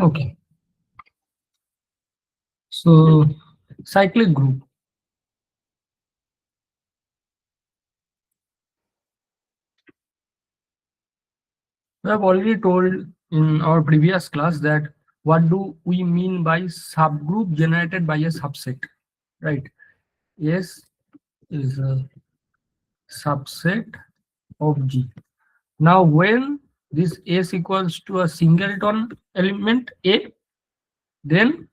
Okay. So cyclic group. We have already told in our previous class that what do we mean by subgroup generated by a subset, right? S is a subset of G. Now, when this S equals to a singleton element A, then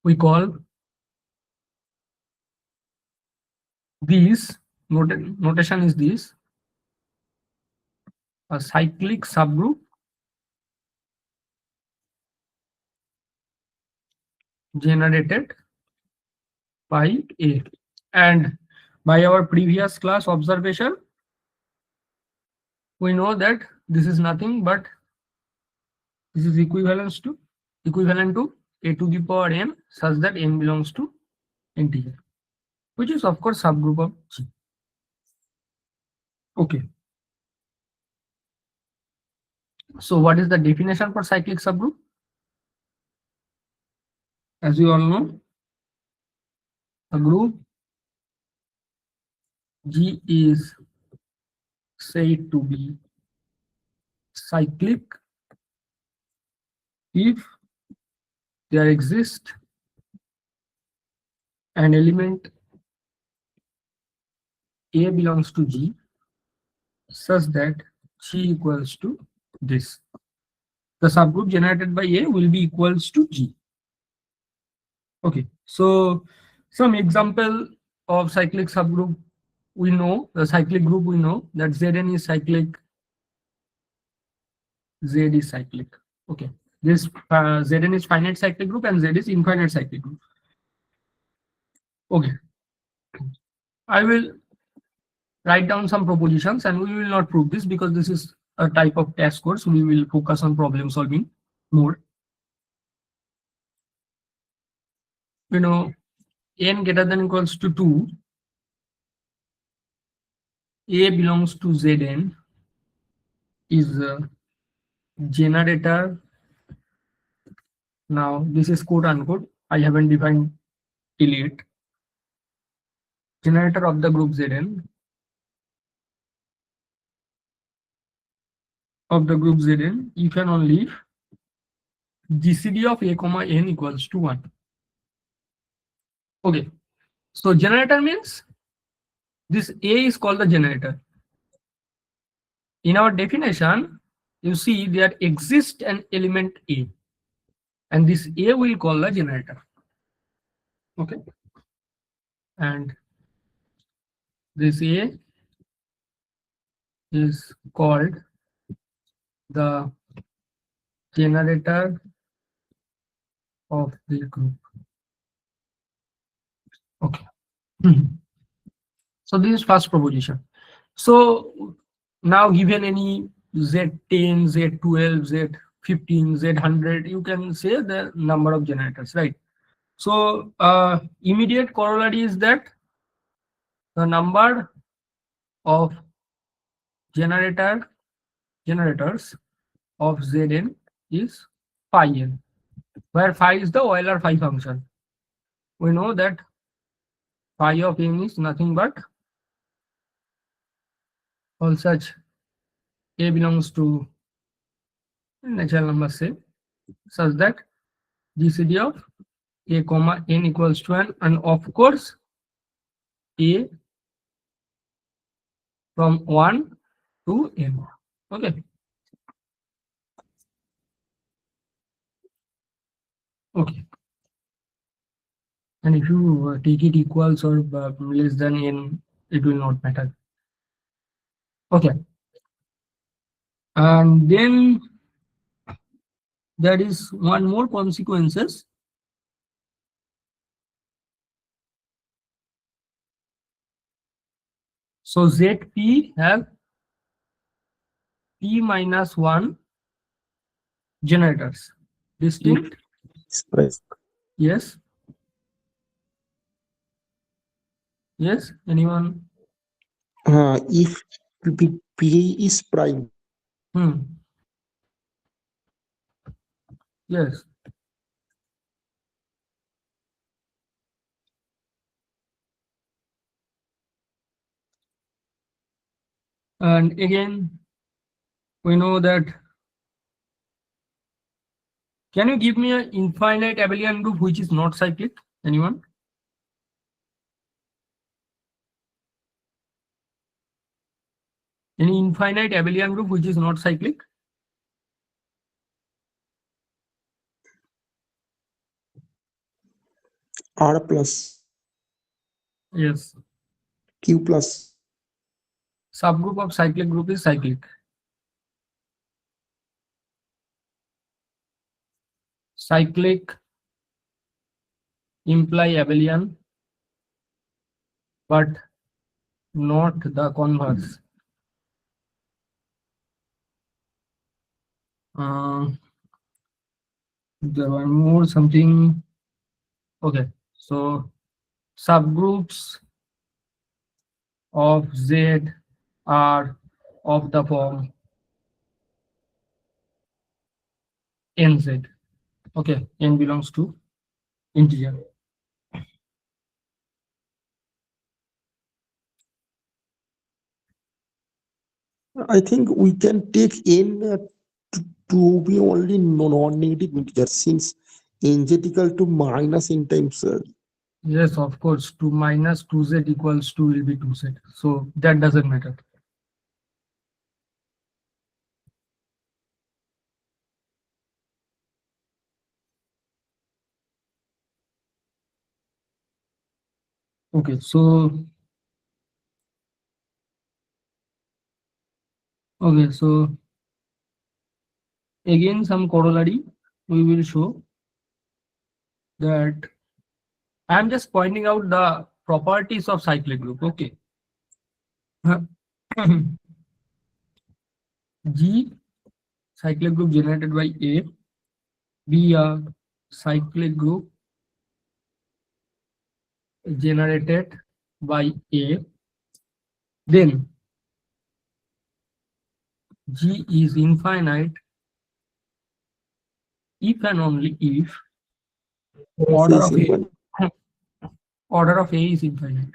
we call this notation is this a cyclic subgroup generated by A. And by our previous class observation, we know that this is nothing but this is equivalent to a to the power n such that n belongs to integer, which is of course subgroup of G. Okay. So what is the definition for cyclic subgroup? As you all know, a group G is said to be cyclic if there exists an element A belongs to G such that G equals to this. The subgroup generated by A will be equals to G. Okay, so some example of cyclic subgroup we know, the cyclic group we know that Zn is cyclic, Z is cyclic. Okay, this Zn is finite cyclic group and Z is infinite cyclic group. Okay, I will write down some propositions and we will not prove this because this is a type of test course. We will focus on problem solving more. You know, n greater than equals to 2, A belongs to Zn is a generator. Now this is quote unquote, I haven't defined till yet. Generator of the group Zn if and only if GCD of A comma n equals to 1. Okay, so generator means this A is called the generator. In our definition, you see there exists an element A, and this A will call the generator. Okay, and this A is called the generator of the group. Okay. So this is first proposition. So now given any Z10, Z12, Z15, Z100, you can say the number of generators, right? So immediate corollary is that the number of generators of Zn is phi n, where phi is the Euler phi function. We know that phi of n is nothing but all such A belongs to natural number set such that GCD of A comma n equals to n, and of course A from 1 to n. Okay. Okay. And if you take it equals or less than n, it will not matter. Okay. And then there is one more consequences. So ZP have P minus 1 generators. Distinct? Yes. Yes. Anyone? If P is prime. Yes. And again, we know that. Can you give me an infinite abelian group which is not cyclic? Anyone? Any infinite abelian group which is not cyclic? R plus, Yes. Q plus. Subgroup of cyclic group is cyclic. Cyclic imply abelian, but not the converse. There were more something. Okay, so subgroups of Z are of the form NZ. Okay, N belongs to integer. I think we can take n to be only non-negative integer since n z equal to minus n times. Yes, of course, 2 minus 2Z equals 2 will be 2Z. So that doesn't matter. Okay, so again some corollary we will show that I am just pointing out the properties of cyclic group. Okay. G cyclic group generated by A, B a cyclic group generated by A, then G is infinite if and only if order of A order of A is infinite.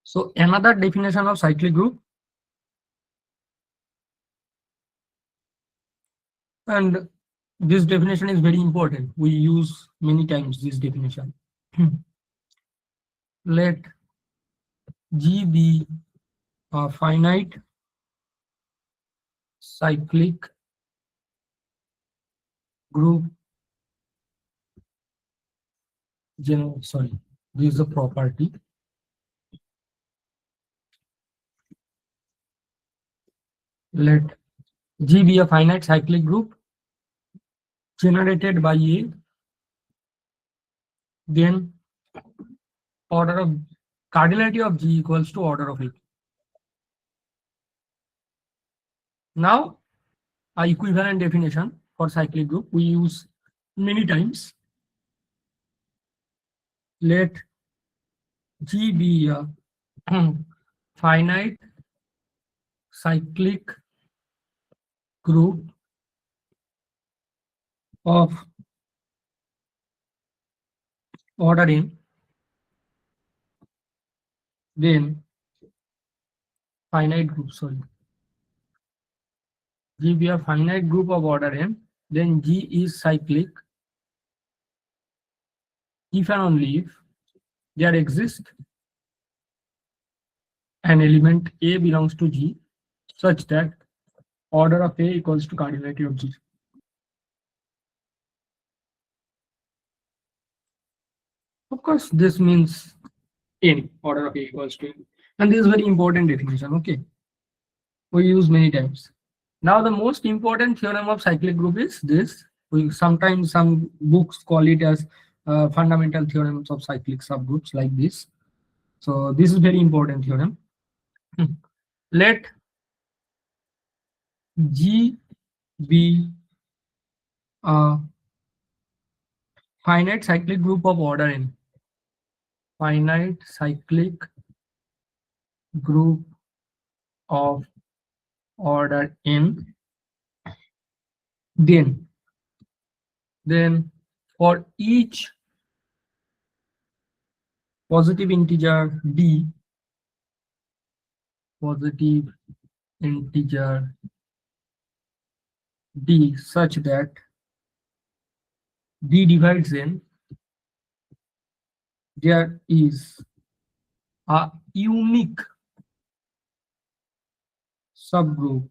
So another definition of cyclic group, and this definition is very important. We use many times this definition. Let G be a finite cyclic group. Sorry, this is a property. Let G be a finite cyclic group generated by A, then order of cardinality of G equals to order of A. Now, a equivalent definition for cyclic group we use many times. Let G be a finite cyclic group of order n, then finite group, sorry. G be a finite group of order n, then G is cyclic if and only if there exists an element A belongs to G such that order of A equals to cardinality of G. Of course, this means n, order of A equals to n. And this is very important definition, okay? We use many times. Now, the most important theorem of cyclic group is this. We sometimes some books call it as fundamental theorems of cyclic subgroups like this. So this is very important theorem. Let G be a finite cyclic group of order n. Finite cyclic group of order n, then for each positive integer d, positive integer d such that d divides n, there is a unique subgroup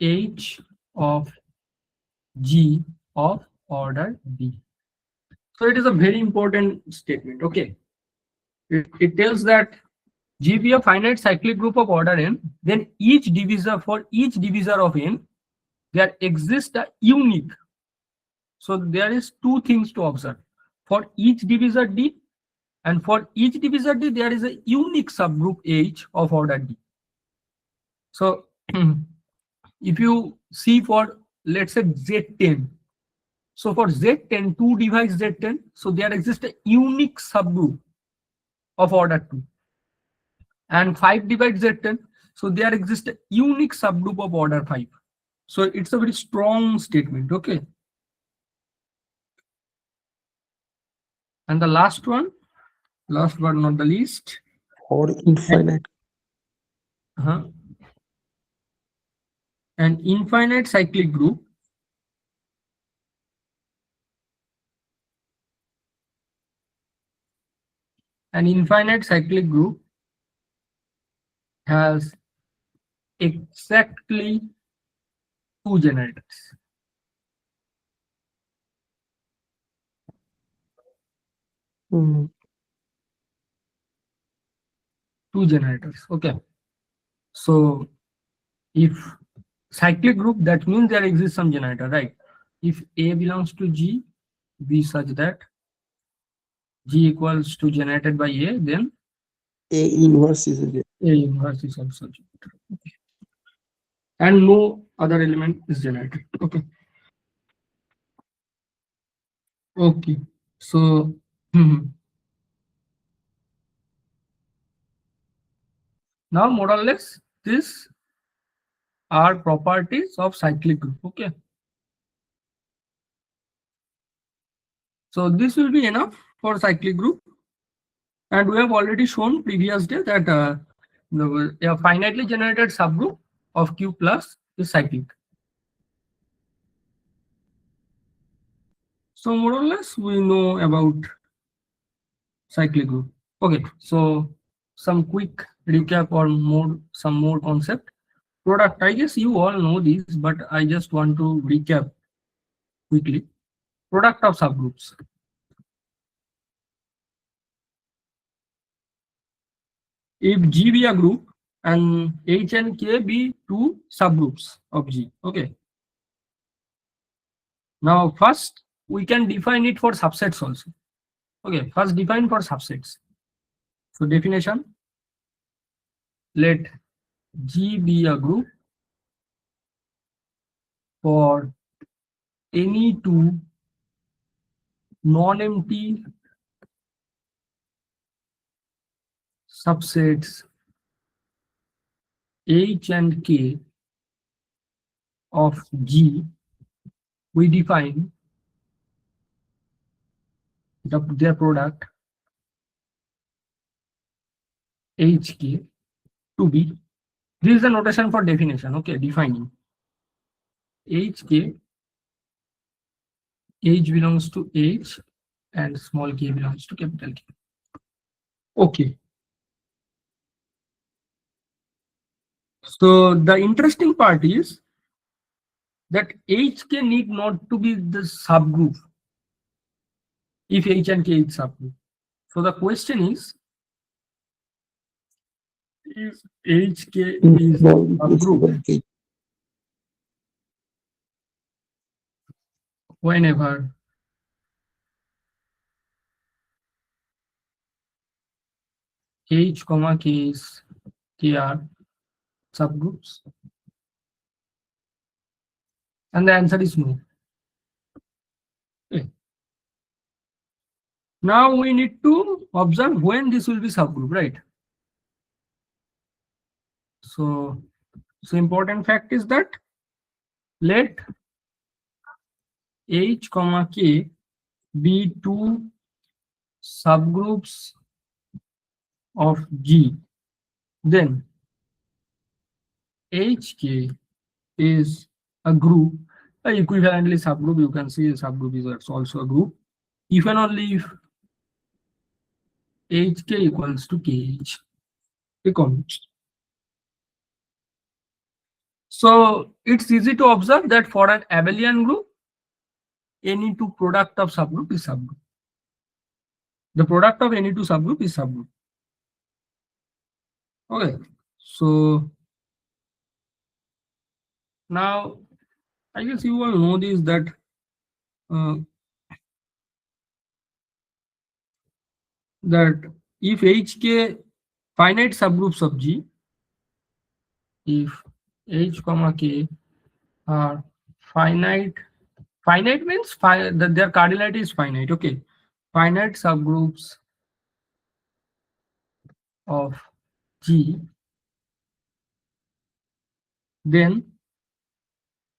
H of G of order D. So it is a very important statement. Okay, it tells that G be a finite cyclic group of order n, then for each divisor of n, there exists a unique. So there is two things to observe. For each divisor D, and for each divisor D, there is a unique subgroup H of order D. So if you see for, let's say, Z10, so for Z10, 2 divides Z10, so there exists a unique subgroup of order 2. And 5 divides Z10, so there exists a unique subgroup of order 5. So it's a very strong statement, okay? And the last one, last but not the least, or infinite. An infinite cyclic group has exactly 2 generators. Mm. 2 generators, okay? So if cyclic group, that means there exists some generator, right? If A belongs to G, be such that G equals to generated by A, then A inverse is a A inverse is also generated. Okay. And no other element is generated. Okay. Okay. So now more or less these are properties of cyclic group. Okay. So this will be enough for cyclic group. And we have already shown previous day that a finitely generated subgroup of Q plus is cyclic. So more or less we know about cyclic group. Okay, so some quick recap or some more concept. Product, I guess you all know these, but I just want to recap quickly. Product of subgroups. If G be a group and H and K be two subgroups of G. Okay. Now first we can define it for subsets also. Okay, first define for subsets. So definition, let G be a group for any two non-empty subsets H and K of G. We define their product HK to be, this is the notation for definition, okay, defining HK, H belongs to H and small k belongs to capital K. Okay. So the interesting part is that HK need not to be the subgroup if H and K is subgroup. So the question is, if HK is a group, whenever H, K is K are subgroups, and the answer is no. Okay. Now we need to observe when this will be subgroup, right? So important fact is that let H comma K be two subgroups of G, then HK is a group, equivalently subgroup. You can see a subgroup is also a group if and only if HK equals to KH. So it's easy to observe that for an abelian group, any two product of subgroup is subgroup. The product of any two subgroup is subgroup. Okay, so now I guess you all know this, that uh, if HK finite subgroups of G, if H comma K are finite means that their cardinality is finite. Okay, finite subgroups of G, then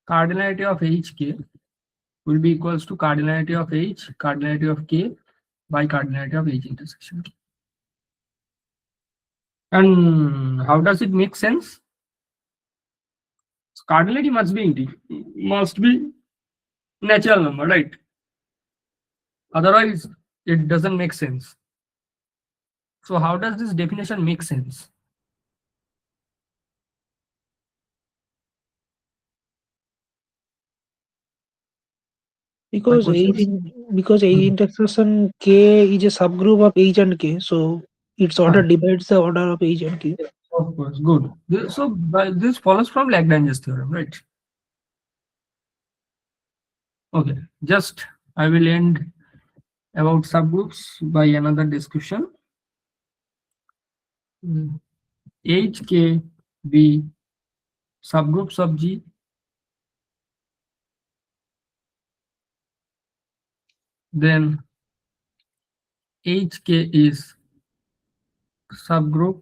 cardinality of HK will be equals to cardinality of H, cardinality of K by cardinality of H intersection K. And how does it make sense? Cardinality must be natural number, right? Otherwise, it doesn't make sense. So how does this definition make sense? Because because H intersection K is a subgroup of H and K, so its order divides the order of H and K. Of course, good. So this follows from Lagrange's theorem, right? Okay, just I will end about subgroups by another discussion. HK be subgroups of G, then HK is subgroup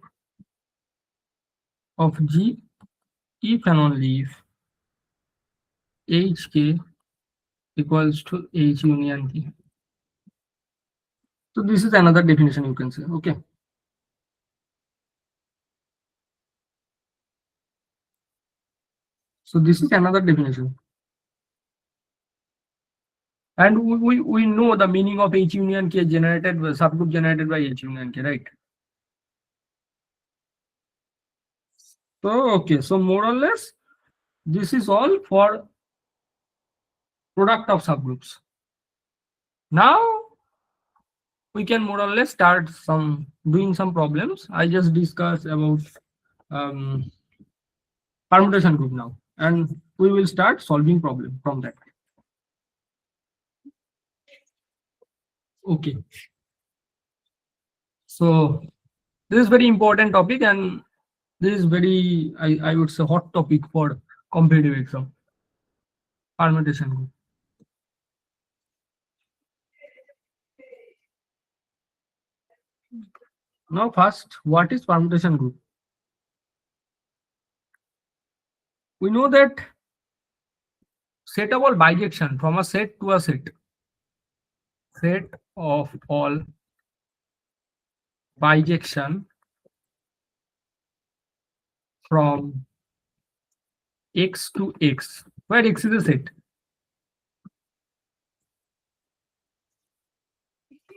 of G if and only if HK equals to H union K. So this is another definition you can say. Okay. So this is another definition. And we know the meaning of H union K generated by subgroup generated by H union K, right? So okay, so more or less this is all for product of subgroups. Now we can more or less start doing some problems. I just discussed about permutation group now, and we will start solving problem from that. Okay, so this is very important topic, and this is very I would say hot topic for competitive exam. Permutation group. Now first, what is permutation group? We know that set of all bijection from a set to a set of all bijection from X to X, where X is a set,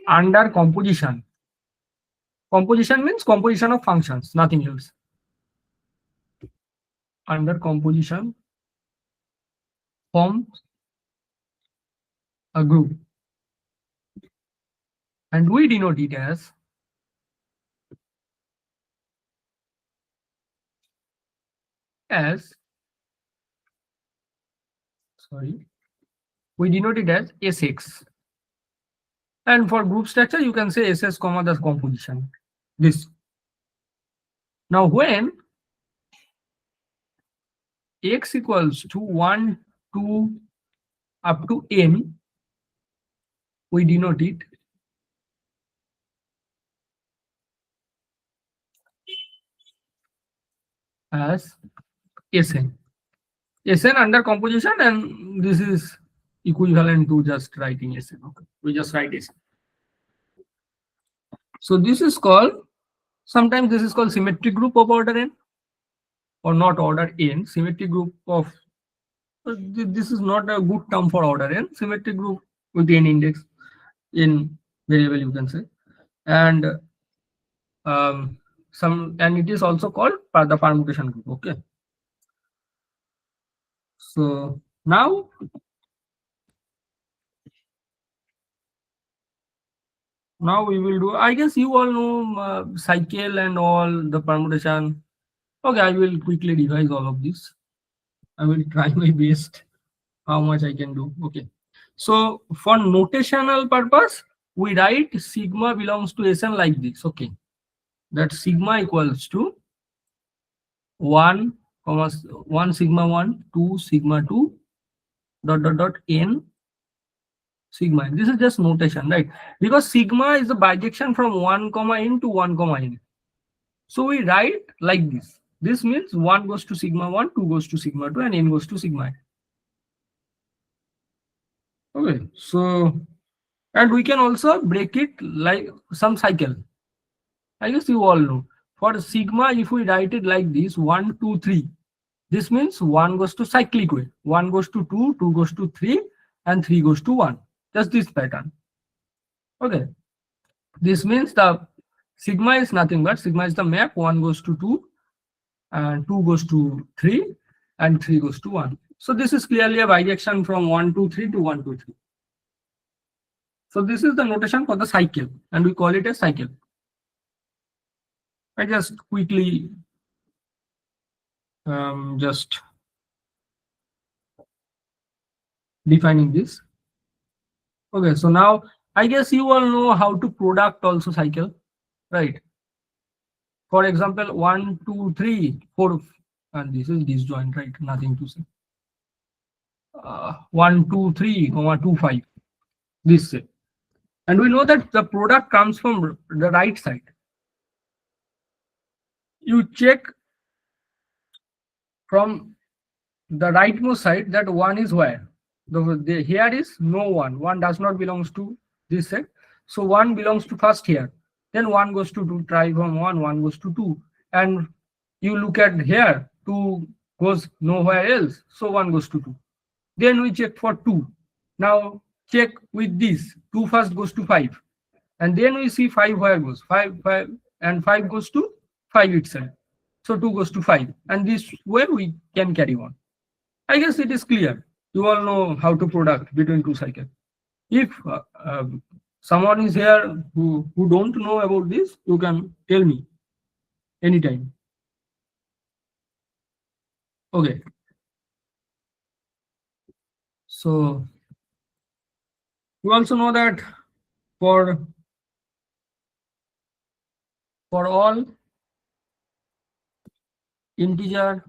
under composition. Composition means composition of functions, nothing else. Under composition forms a group, and we denote it as we denote it as Sx. And for group structure, you can say SS comma the composition. This. Now when X equals to 1, 2, up to n, we denote it as Sn. Sn under composition, and this is equivalent to just writing Sn. Okay, we just write Sn. So this is called, sometimes this is called symmetric group of order n, or not order n, symmetric group of, this is not a good term for order n, symmetric group with n index in variable, you can say. And and it is also called the permutation group. Okay, so now we will do, I guess you all know cycle and all the permutation. Okay, I will quickly revise all of this. I will try my best how much I can do. Okay, so for notational purpose, we write sigma belongs to Sn like this. Okay, that sigma equals to 1 comma 1 sigma 1 2 sigma 2 dot dot dot n sigma. This is just notation, right? Because sigma is the bijection from 1 comma n to 1 comma n. So we write like this. This means 1 goes to sigma 1, 2 goes to sigma 2, and n goes to sigma n. Okay, so, and we can also break it like some cycle. I guess you all know. For sigma, if we write it like this, 1, 2, 3, this means 1 goes to cyclic way. 1 goes to 2, 2 goes to 3, and 3 goes to 1. Just this pattern. Okay. This means the sigma is nothing but sigma is the map. 1 goes to 2, and 2 goes to 3, and 3 goes to 1. So this is clearly a bijection from 1, 2, 3 to 1, 2, 3. So this is the notation for the cycle, and we call it a cycle. I just quickly just defining this. Okay, so now I guess you all know how to product also cycle, right? For example, 1, 2, 3, 4, and this is disjoint, right? Nothing to say. 1, 2, 3, 2, 5. This say. And we know that the product comes from the right side. You check from the rightmost side that 1 is where? Here is no 1. 1 does not belongs to this set. So 1 belongs to first here. Then 1 goes to 2, try from 1, 1 goes to 2. And you look at here, 2 goes nowhere else. So 1 goes to 2. Then we check for 2. Now check with this. 2 first goes to 5. And then we see 5 where goes. 5, 5, and 5 goes to 5 itself. So 2 goes to 5. And this way we can carry on. I guess it is clear. You all know how to product between two cycles. If someone is here who don't know about this, you can tell me anytime. Okay. So you also know that for all integer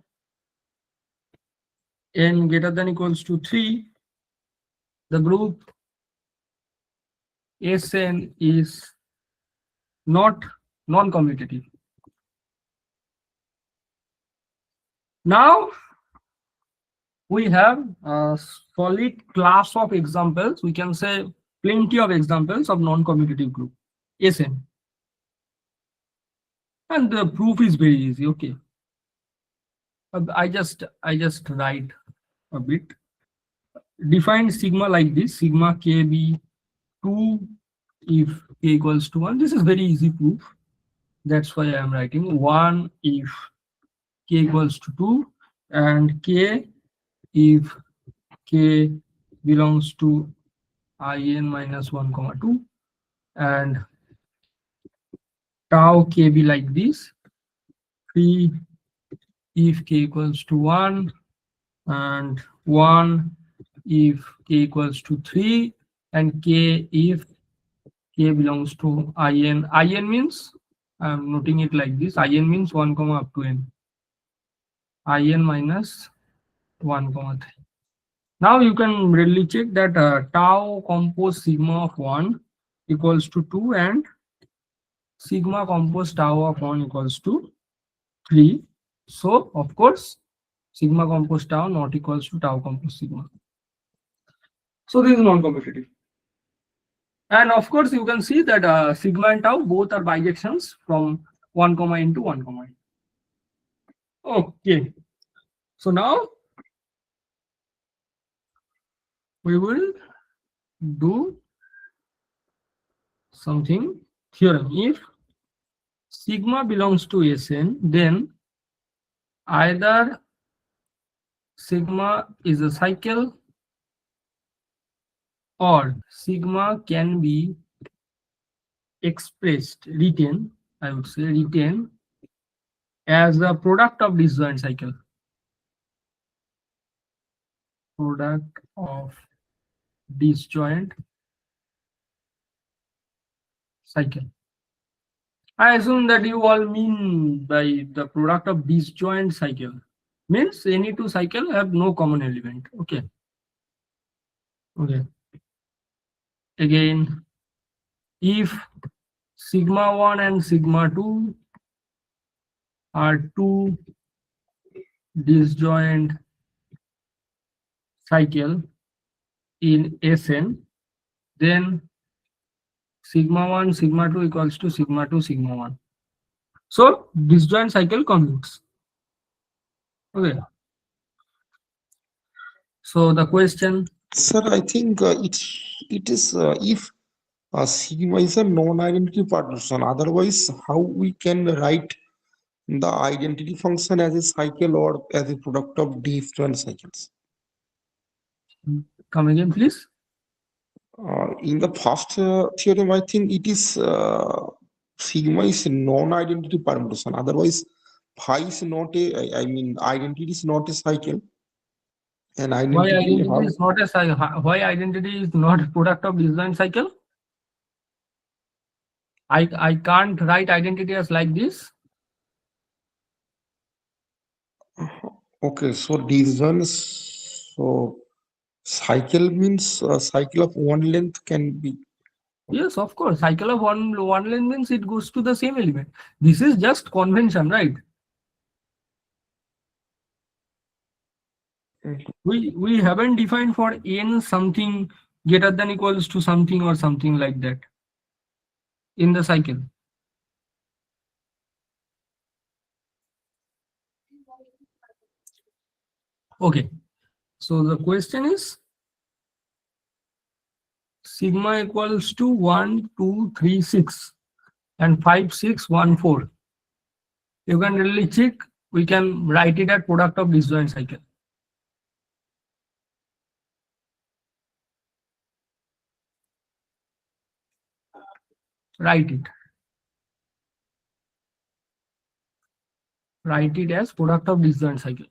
n greater than equals to 3, the group Sn is not non-commutative. Now we have a solid class of examples. We can say plenty of examples of non-commutative group Sn. And the proof is very easy. Okay. I just write a bit. Define sigma like this: sigma k be 2 if k equals to 1. This is very easy proof. That's why I am writing 1 if k equals to 2, and k if k belongs to in minus 1 comma 2, and tau k be like this: 3 if k equals to 1, and 1 if k equals to 3, and k if k belongs to in. In means, I am noting it like this: in means 1 comma up to n. In minus 1 comma 3. Now you can readily check that tau compose sigma of 1 equals to 2, and sigma compose tau of 1 equals to 3. So of course, sigma compose tau not equals to tau compose sigma. So this is non-competitive. And of course, you can see that sigma and tau both are bijections from 1 comma n to 1 comma n. Okay. So now we will do something theorem. If sigma belongs to Sn, then either sigma is a cycle or sigma can be expressed, written, I would say written as a product of disjoint cycle. Product of disjoint cycle. I assume that you all mean by the product of disjoint cycle means any two cycle have no common element. Okay. Okay. Again, if sigma 1 and sigma 2 are two disjoint cycle in Sn, then sigma 1 sigma 2 equals to sigma 2 sigma 1. So disjoint cycle commutes. Okay. So the question, Sir, I think it is if sigma is a non-identity partition. Otherwise, how we can write the identity function as a cycle or as a product of disjoint cycles? come again please. In the first theorem, I think it is sigma is a non-identity permutation. Otherwise, phi is not a, I mean, identity is not a cycle. And Why identity, identity is not a cycle? Why identity is not a product of disjoint cycle? I can't write identity as like this. okay, so disjoint, so cycle means cycle of one length can be. Yes, of course. Cycle of one length means it goes to the same element. This is just convention, right? We haven't defined for n something greater than equals to something or something like that in the cycle. Okay. So the question is sigma equals to 1, 2, 3, 6 and 5, 6, 1, 4. You can really check. We can write it as product of disjoint cycle. Write it. Write it as product of disjoint cycle.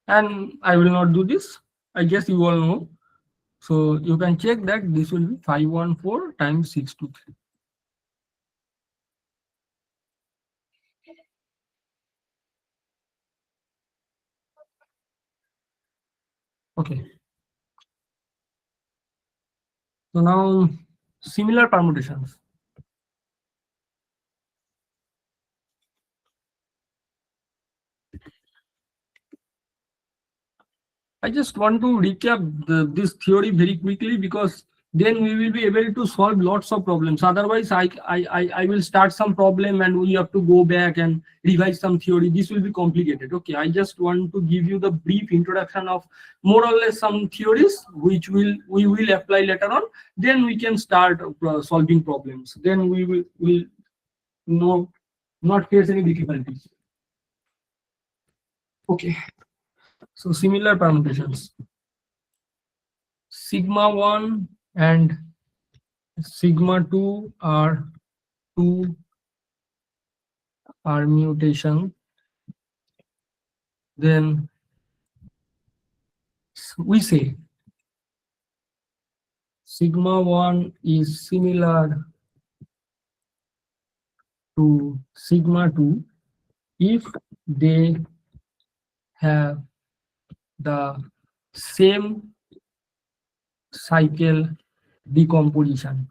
And I will not do this. I guess you all know. So you can check that this will be 514 times 623. Okay. So now similar permutations. I just want to recap this theory very quickly because then we will be able to solve lots of problems. Otherwise, I will start some problem and we have to go back and revise some theory. This will be complicated. Okay, I just want to give you the brief introduction of more or less some theories which we will apply later on. Then we can start solving problems. Then we will not face any difficulties. Okay. So similar permutations. Sigma 1 and sigma 2 are two permutation. Then we say sigma 1 is similar to sigma 2 if they have the same cycle decomposition.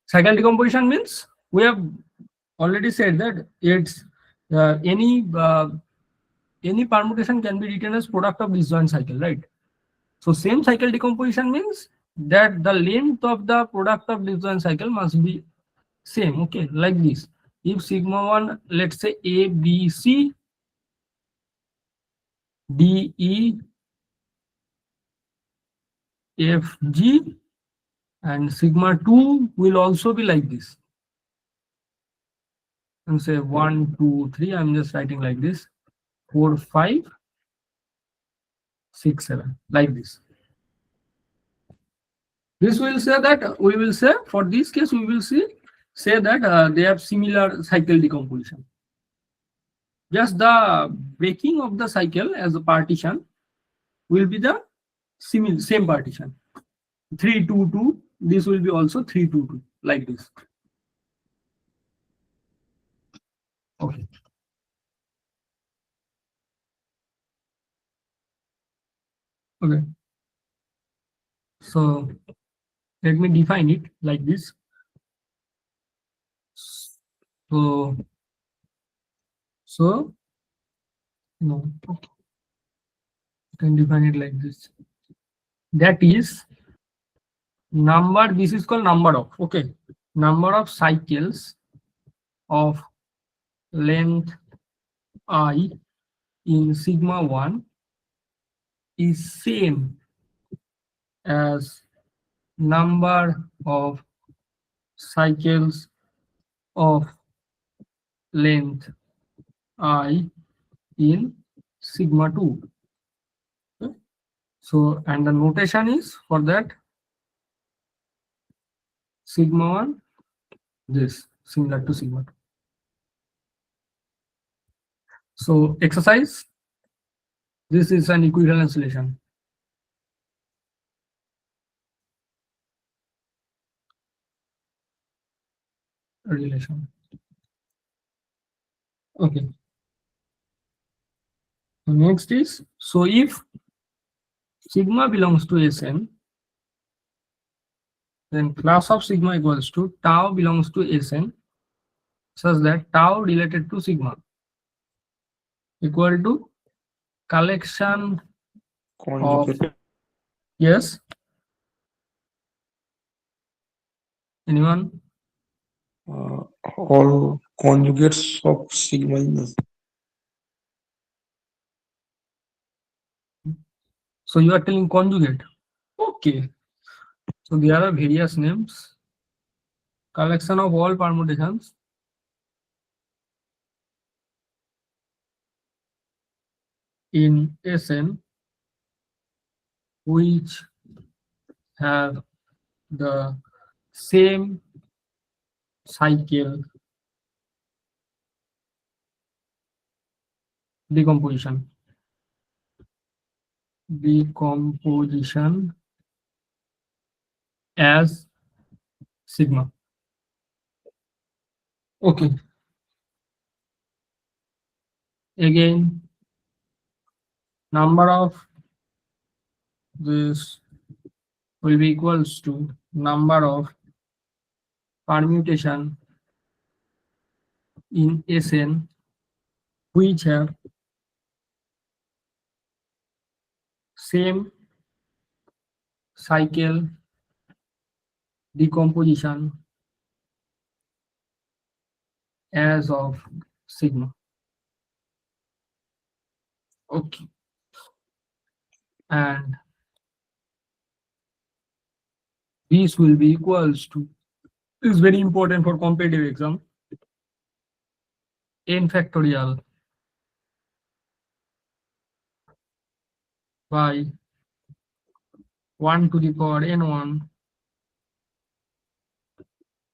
Cycle decomposition means we have already said that it's any permutation can be written as product of disjoint cycle, right? So same cycle decomposition means that the length of the product of disjoint cycle must be same. Okay, like this. If sigma 1, let's say A, B, C, D, E, F, G, and sigma 2 will also be like this. And say 1, 2, 3, I'm just writing like this, 4, 5, 6, 7, like this. This will say that we will say, for this case, we will say that they have similar cycle decomposition. Just the breaking of the cycle as a partition will be the same partition. 3, 2, 2. This will be also 3, 2, 2, like this. Okay. Okay. So let me define it like this. So no, okay. You can define it like this. That is number. This is called number of, okay, number of cycles of length I in sigma 1 is same as number of cycles of length I in sigma 2. Okay. So, and the notation is for that sigma 1, this similar to sigma 2. So exercise, this is an equivalence relation. Okay. So next is, so if sigma belongs to Sn, then class of sigma equals to tau belongs to Sn, such that tau related to sigma equal to collection of, Conjugate. yes, anyone? All conjugates of sigma is So you are telling conjugate. Okay. So there are various names. Collection of all permutations in Sn which have the same cycle decomposition as sigma. Okay. Again, number of this will be equals to number of permutation in Sn which have same cycle decomposition as of sigma. Okay. And this will be equals to, is very important for competitive exam, n factorial by 1 to the power n1,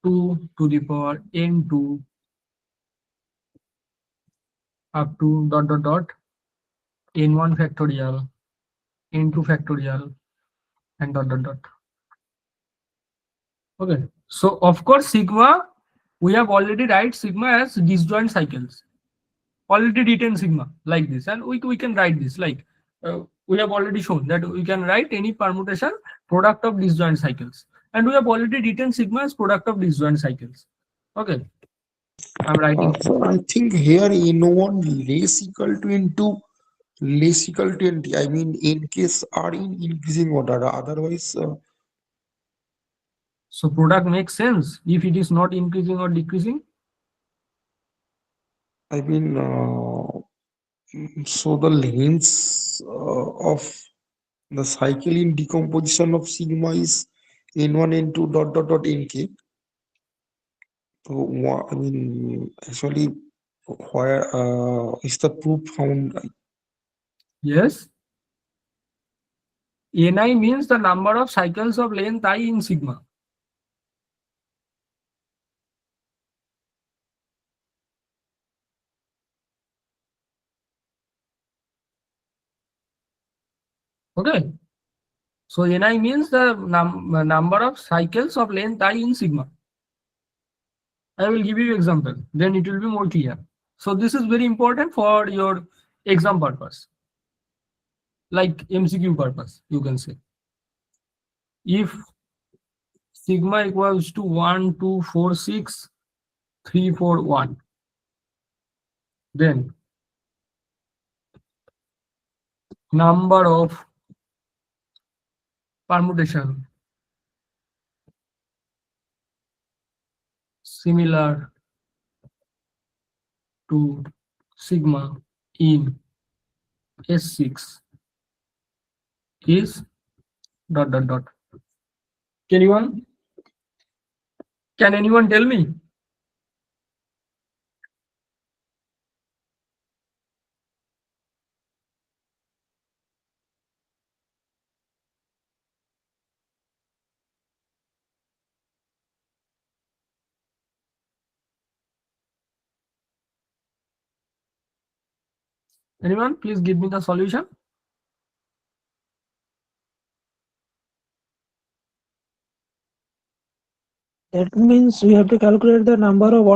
2 to the power n2 up to dot dot dot n1 factorial, n2 factorial, and dot dot dot. Okay. So of course sigma, we have already write sigma as disjoint cycles. Already written sigma like this, and we can write this like we have already shown that we can write any permutation product of disjoint cycles, and we have already written sigma as product of disjoint cycles. Okay. I'm writing. So I think here N1 less equal to into less equal to NT. I mean, in case are in increasing order. Otherwise, So product makes sense if it is not increasing or decreasing. I mean, so the lengths of the cycle in decomposition of sigma is N1 N2 dot dot dot Nk. So I mean, actually, where is the proof found? Yes. Ni means the number of cycles of length I in sigma. Okay. So Ni means the number of cycles of length I in sigma. I will give you example, then it will be more clear. So this is very important for your exam purpose, like MCQ purpose, you can say. If sigma equals to 1, 2, 4, 6, 3, 4, 1, then number of permutation similar to sigma in S6 is dot dot dot. Anyone? Can anyone tell me? Anyone? Please give me the solution. That means we have to calculate the number of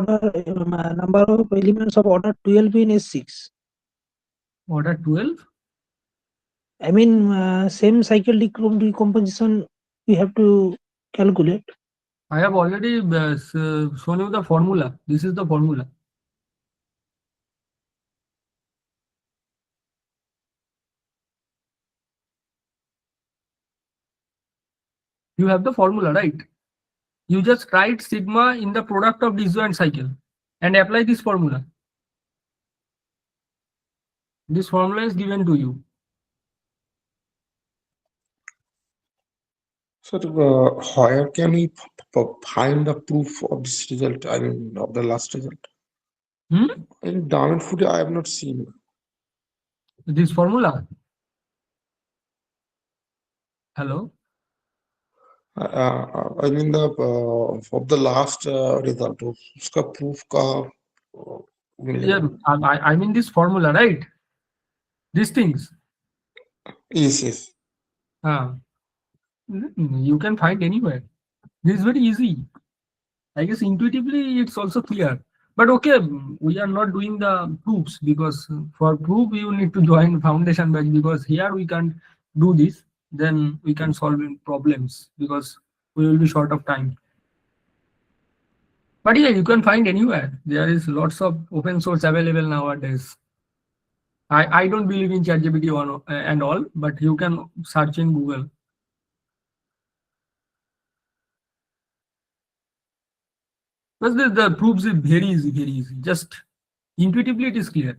elements of order 12 in S6. Order 12. I mean, same cycle decomposition we have to calculate. I have already shown you the formula. This is the formula. You have the formula, right? You just write sigma in the product of disjoint cycle and apply this formula. This formula is given to you. So, where can we find the proof of this result? I mean, of the last result. In dominant food, I have not seen. This formula. Hello. I mean the of the last result. उसका proof का Yeah, I mean this formula, right? These things. Yes, yes. You can find anywhere. This is very easy. I guess intuitively it's also clear. But okay, we are not doing the proofs because for proof you need to join foundation batch, because here we can't do this. Then we can solve problems because we will be short of time. But yeah, you can find anywhere. There is lots of open source available nowadays. I don't believe in ChatGPT and all, but you can search in Google. But the proofs is very easy, very easy. Just intuitively it is clear.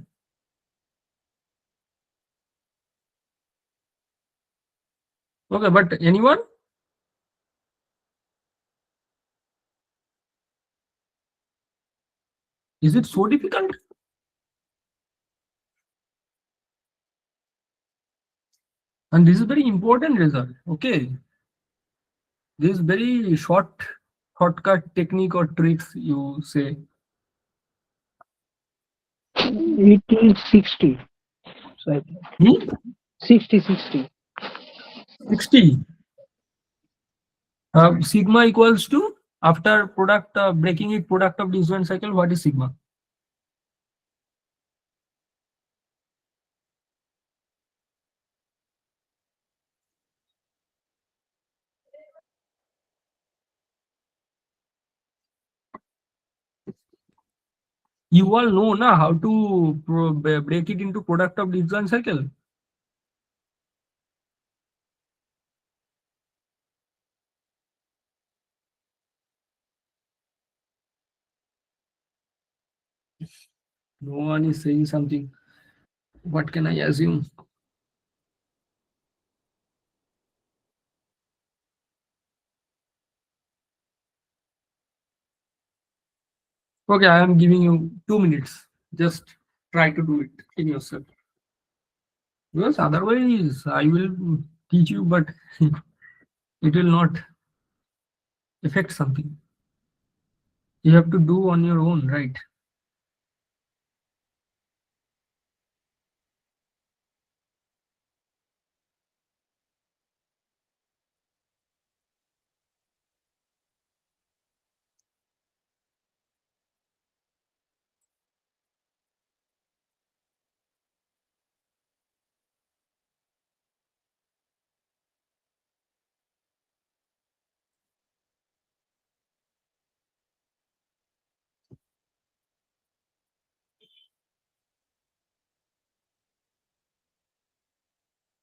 Okay, but anyone? Is it so difficult? And this is very important result. Okay. This is very shortcut technique or tricks you say. It is 60. So I think Hmm? 60. 60. Sigma equals to, after product breaking it product of disjoint cycle, what is sigma? You all know na how to break it into product of disjoint cycle. No one is saying something. What can I assume? Okay, I am giving you 2 minutes. Just try to do it in yourself. Because otherwise, I will teach you, but it will not affect something. You have to do on your own, right?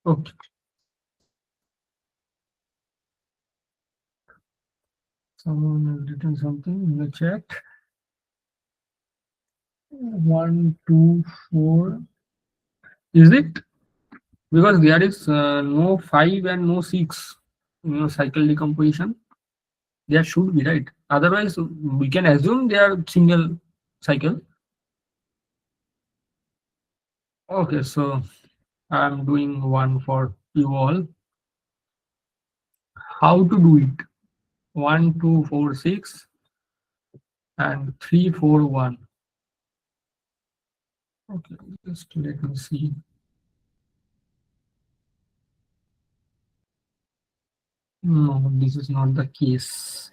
Okay. Someone has written something in the chat. 1, 2, 4. Is it? Because there is no 5 and no 6 cycle decomposition. There should be, right? Otherwise, we can assume they are single cycle. Okay, so I'm doing one for you all. How to do it? 1, 2, 4, 6 and 3, 4, 1. Okay, just let me see. No, this is not the case.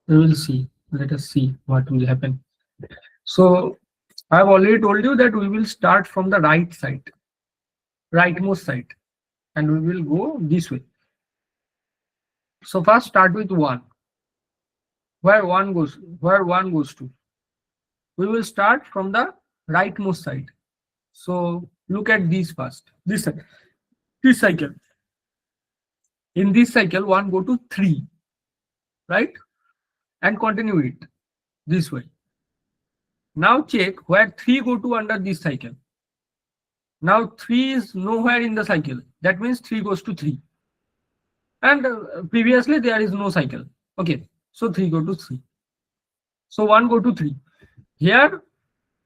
We will see. Let us see what will happen. So I've already told you that we will start from the right side, rightmost side, and we will go this way. So first start with 1. Where 1 goes to? We will start from the rightmost side. So look at these first. This cycle. In this cycle, 1 go to 3, right? And continue it this way. Now check where 3 go to under this cycle. Now 3 is nowhere in the cycle. That means 3 goes to 3. And previously there is no cycle. Okay, so 3 go to 3. So 1 go to 3. Here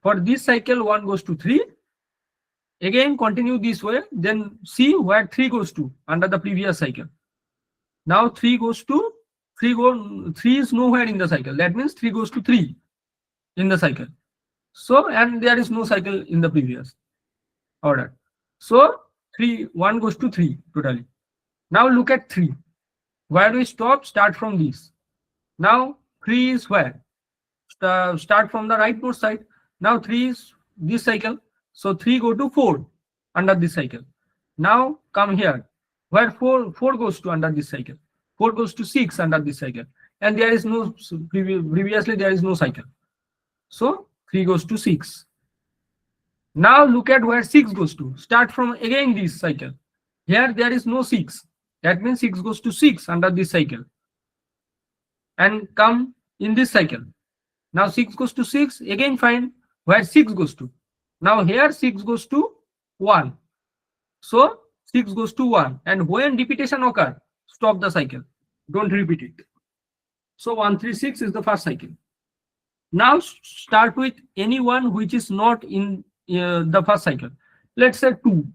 for this cycle 1 goes to 3. Again continue this way. Then see where 3 goes to under the previous cycle. Now 3 goes to 3 is nowhere in the cycle. That means 3 goes to 3 in the cycle. So and there is no cycle in the previous order. So 1 goes to 3 totally. Now look at 3. Where we start from this. Now 3 is where? Start from the rightmost side. Now 3 is this cycle. So 3 go to 4 under this cycle. Now come here. Where 4 goes to under this cycle. 4 goes to 6 under this cycle. And there is no, previously there is no cycle. So 3 goes to 6. Now look at where 6 goes to. Start from again this cycle. Here there is no 6. That means 6 goes to 6 under this cycle. And come in this cycle. Now 6 goes to 6. Again find where 6 goes to. Now here 6 goes to 1. So 6 goes to 1. And when repetition occurs, stop the cycle. Don't repeat it. So 1, 3, 6 is the first cycle. Now start with any one which is not in the first cycle. Let's say 2.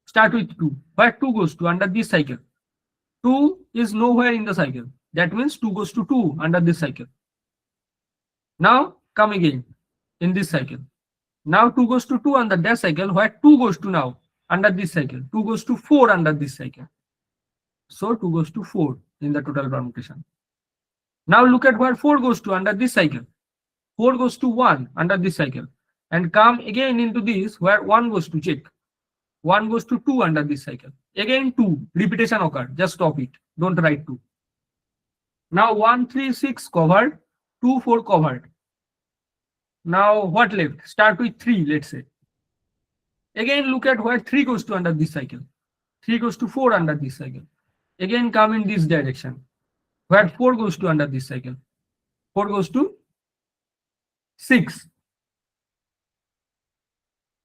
Start with 2. Where 2 goes to under this cycle. 2 is nowhere in the cycle. That means 2 goes to 2 under this cycle. Now come again in this cycle. Now 2 goes to 2 under that cycle. Where 2 goes to now under this cycle. 2 goes to 4 under this cycle. So 2 goes to 4 in the total permutation. Now look at where 4 goes to under this cycle. 4 goes to 1 under this cycle. And come again into this where 1 goes to, check. 1 goes to 2 under this cycle. Again 2. Repetition occurred. Just stop it. Don't write 2. Now 1, 3, 6 covered. 2, 4 covered. Now what left? Start with 3, let's say. Again, look at where 3 goes to under this cycle. 3 goes to 4 under this cycle. Again, come in this direction. Where 4 goes to under this cycle. 4 goes to 6.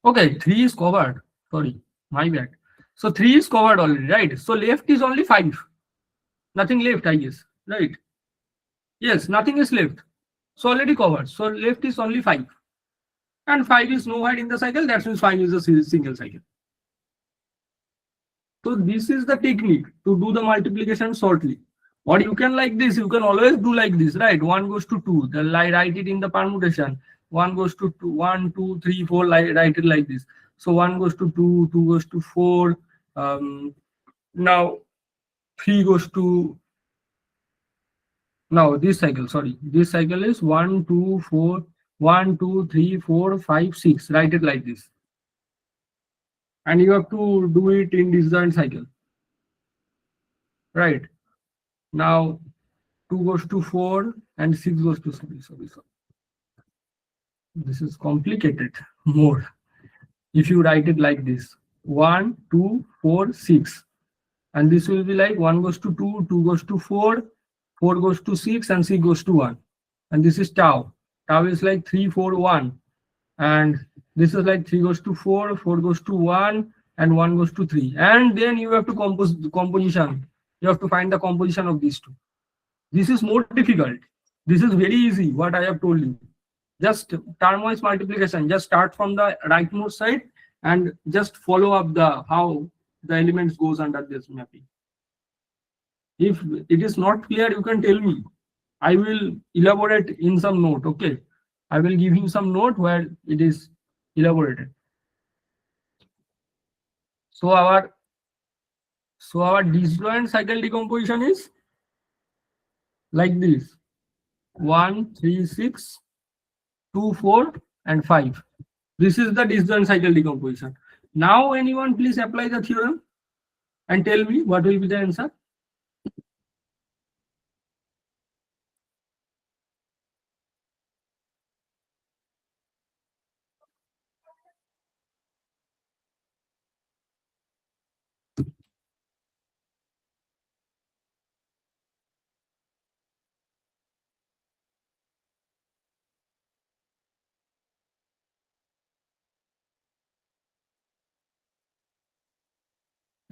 Okay, 3 is covered. Sorry, my bad. So 3 is covered already, right? So left is only 5. Nothing left, I guess, right? Yes, nothing is left. So already covered. So left is only 5. And 5 is nowhere in the cycle. That means 5 is a single cycle. So this is the technique to do the multiplication shortly. Or you can like this, you can always do like this, right? 1 goes to 2, then write it in the permutation. 1 goes to 2, 1, 2, 3, 4, write it like this. So 1 goes to 2, 2 goes to 4. Now 3 goes to, now this cycle, sorry, this cycle is 1, 2, 4, 1, 2, 3, 4, 5, 6. Write it like this. And you have to do it in disjoint cycle. Right. Now 2 goes to 4 and 6 goes to, sorry. This is complicated more. If you write it like this, 1, 2, 4, 6. And this will be like 1 goes to 2, 2 goes to 4, 4 goes to 6, and 6 goes to 1. And this is tau. Tau is like 3, 4, 1. And this is like 3 goes to 4, 4 goes to 1, and 1 goes to 3. And then you have to compose the composition. You have to find the composition of these two. This is more difficult. This is very easy, what I have told you. Just termwise multiplication. Just start from the rightmost side and just follow up the how the elements goes under this mapping. If it is not clear, you can tell me. I will elaborate in some note. Okay, I will give you some note where it is elaborated. So our disjoint cycle decomposition is like this: 1, 3, 6, 2, 4, and 5. This is the disjoint cycle decomposition. Now, anyone please apply the theorem and tell me what will be the answer.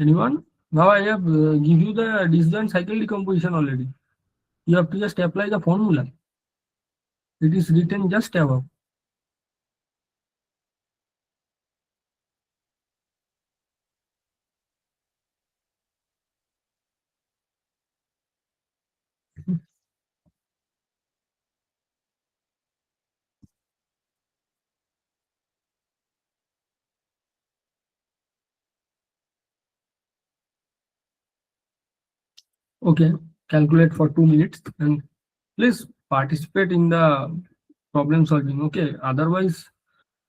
Anyone? Now I have give you the disjoint cycle decomposition already. You have to just apply the formula. It is written just above. Okay, calculate for 2 minutes and please participate in the problem solving. Okay, otherwise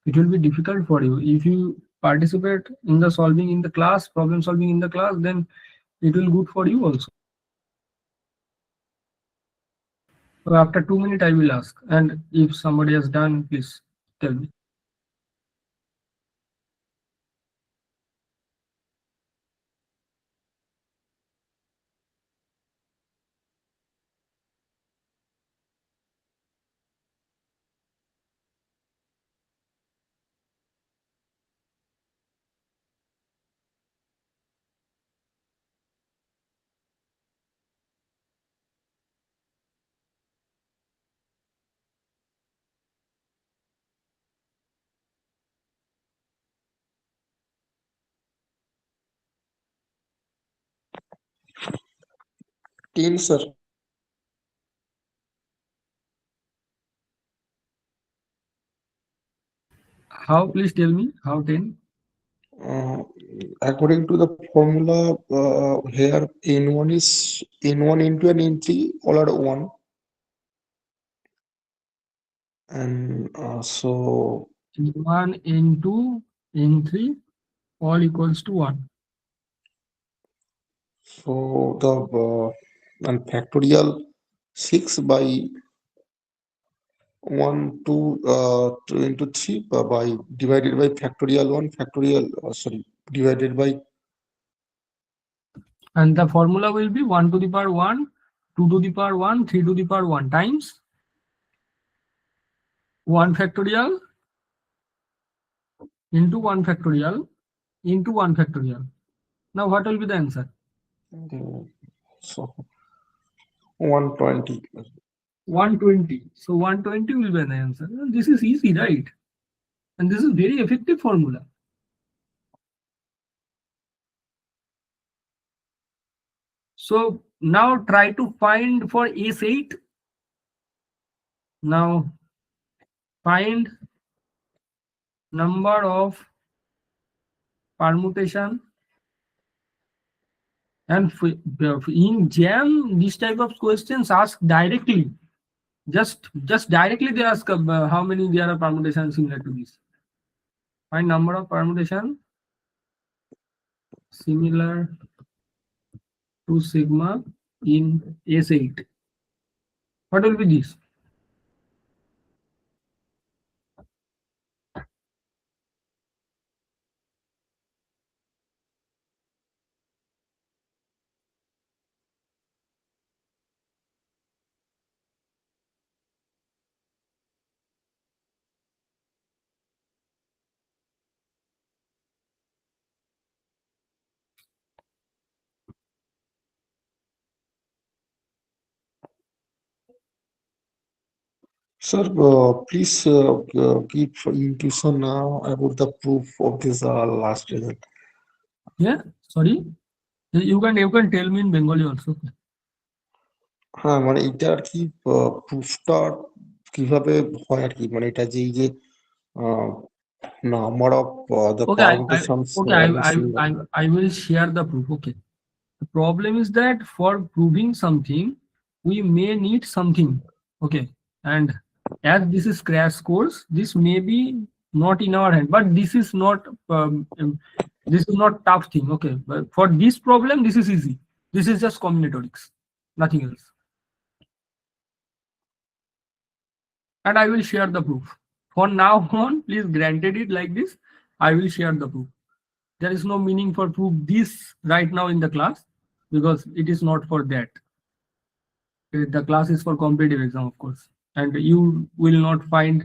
it will be difficult for you. If you participate in the solving in the class, problem solving in the class, then it will good for you also. So after 2 minutes, I will ask, and if somebody has done, please tell me. Ten, sir. How? Please tell me how 10. According to the formula, here N1 is N1 into an N3 all at 1. And so N1, N2, N3, all equals to 1. So the and factorial 6 by 1 2 into 3 by divided by factorial 1 factorial sorry divided by And the formula will be 1 to the power 1, 2 to the power 1, 3 to the power 1 times 1 factorial into 1 factorial into 1 factorial. Now what will be the answer? so 120. 120. So 120 will be the answer. This is easy, right? And this is very effective formula. So now try to find for S8. Now find number of permutation, and in JAM this type of questions asked directly. Just directly they ask how many there are permutations similar to this. Find number of permutation similar to sigma in S8. What will be this? Sir, please give intuition about the proof of this last result. Yeah, sorry. You can tell me in Bengali also. হ্যাঁ মানে এটা আর কি প্রুফটা কিভাবে হয় আর কি মানে এটা যে এই যে number of the Okay, permutations I will share the proof. Okay. The problem is that for proving something, we may need something. Okay. And as this is crash course, this may be not in our hand, but this is not tough thing. Okay. But for this problem, this is easy. This is just combinatorics, nothing else. And I will share the proof. For now on, please granted it like this. I will share the proof. There is no meaning for proof this right now in the class because it is not for that. The class is for competitive exam, of course, and you will not find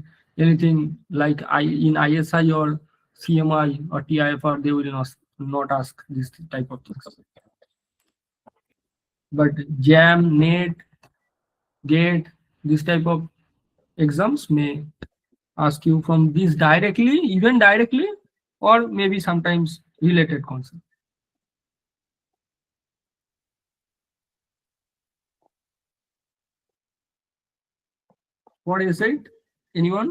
anything like in ISI or CMI or TIFR. They will not ask this type of things. But JAM, NET, GATE, this type of exams may ask you from this directly, even directly, or maybe sometimes related concept. What is it? Anyone?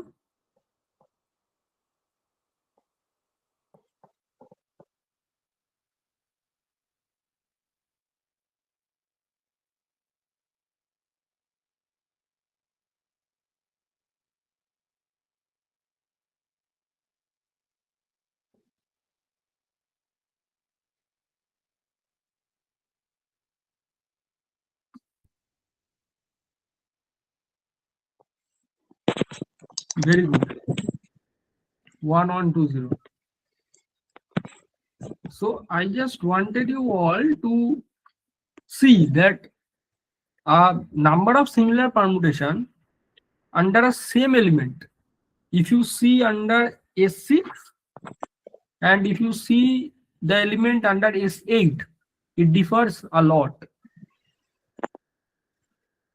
Very good. 1120. So I just wanted you all to see that a number of similar permutation under a same element. If you see under S6 and if you see the element under S8, it differs a lot.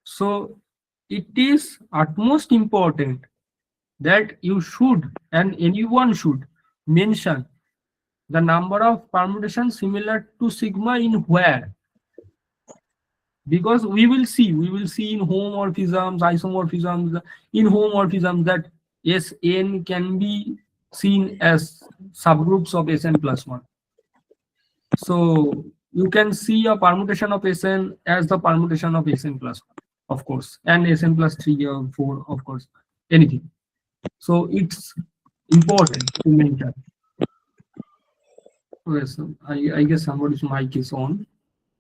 So it is utmost important that you should and anyone should mention the number of permutations similar to sigma in where, because we will see in homomorphisms, isomorphisms, in homomorphisms that Sn can be seen as subgroups of Sn plus 1. So you can see a permutation of Sn as the permutation of Sn plus 1, of course, and Sn plus 3 or 4, of course, anything. So it's important to mention. Okay, so I guess somebody's mic is on.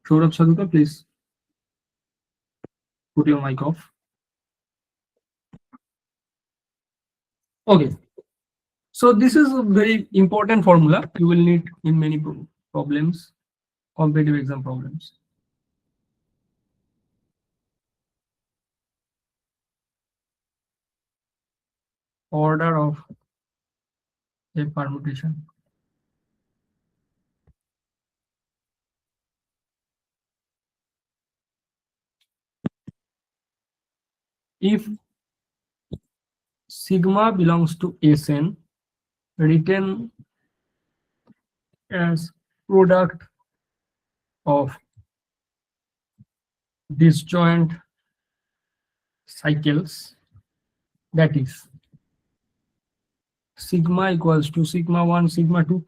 Saurabh Saduka, please put your mic off. Okay. So this is a very important formula you will need in many problems, competitive exam problems. Order of a permutation. If sigma belongs to Sn, written as product of disjoint cycles, that is sigma equals to sigma 1, sigma 2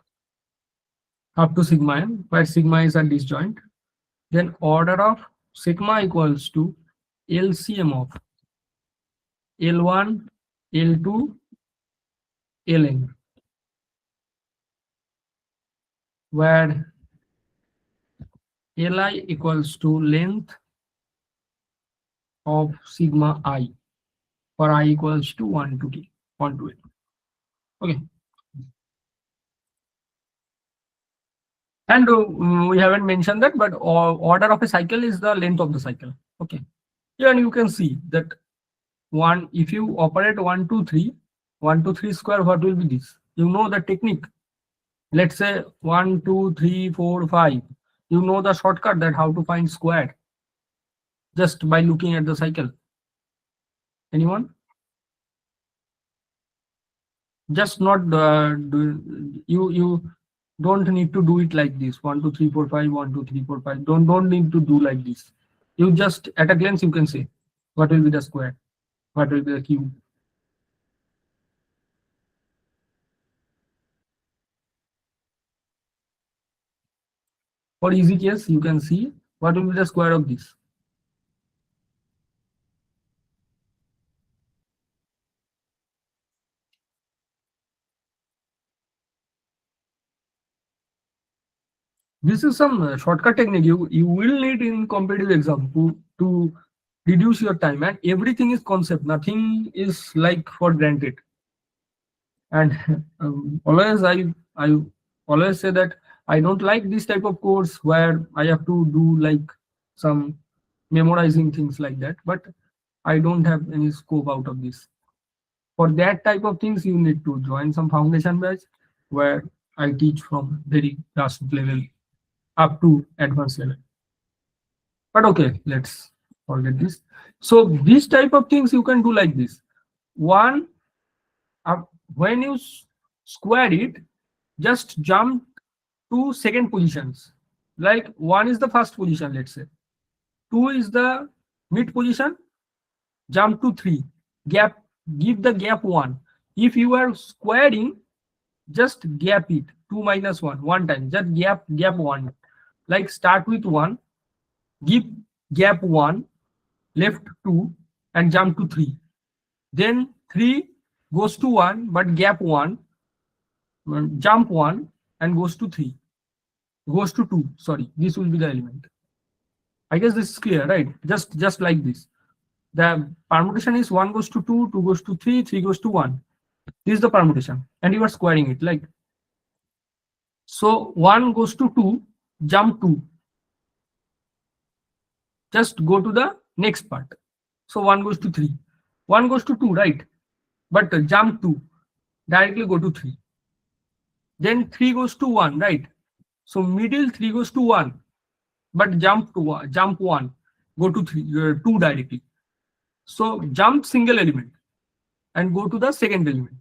up to sigma n, where sigma is a disjoint, then order of sigma equals to LCM of L1, L2, Ln, where Li equals to length of sigma I, for I equals to 1 to t, 1 to 8. Okay. And we haven't mentioned that, but order of a cycle is the length of the cycle. Okay. Here and you can see that one, if you operate 1, 2, 3, 1, 2, 3 square, what will be this? You know the technique. Let's say 1, 2, 3, 4, 5. You know the shortcut that how to find square just by looking at the cycle. Anyone? Just not you don't need to do it like this. 1, 2, 3, 4, 5, 1, 2, 3, 4, 5. Don't need to do like this. You just at a glance you can say what will be the square, what will be the cube. For easy case, you can see what will be the square of this. This is some shortcut technique you will need in competitive exam to reduce your time, and everything is concept, nothing is like for granted. And always I always say that I don't like this type of course where I have to do like some memorizing things like that, but I don't have any scope out of this. For that type of things you need to join some foundation batch where I teach from very last level up to advanced level. But okay, let's forget this. So this type of things you can do like this. One, when you square it, just jump to second positions. Like 1 is the first position, let's say. 2 is the mid position, jump to 3. Gap, give the gap 1. If you are squaring, just gap it 2 minus 1 one time, just gap 1. Like start with 1, give gap 1, left 2 and jump to 3. Then 3 goes to 1 but gap 1, jump 1 and goes to 3, goes to 2, sorry, this will be the element. I guess this is clear, right? Just like this. The permutation is 1 goes to 2, 2 goes to 3, 3 goes to 1. This is the permutation and you are squaring it like so. 1 goes to 2, jump 2, just go to the next part. So 1 goes to 3, 1 goes to 2, right? But jump 2, directly go to 3. Then 3 goes to 1, right? So middle 3 goes to 1, but jump to 1, jump 1, go to 2 directly. So jump single element and go to the second element.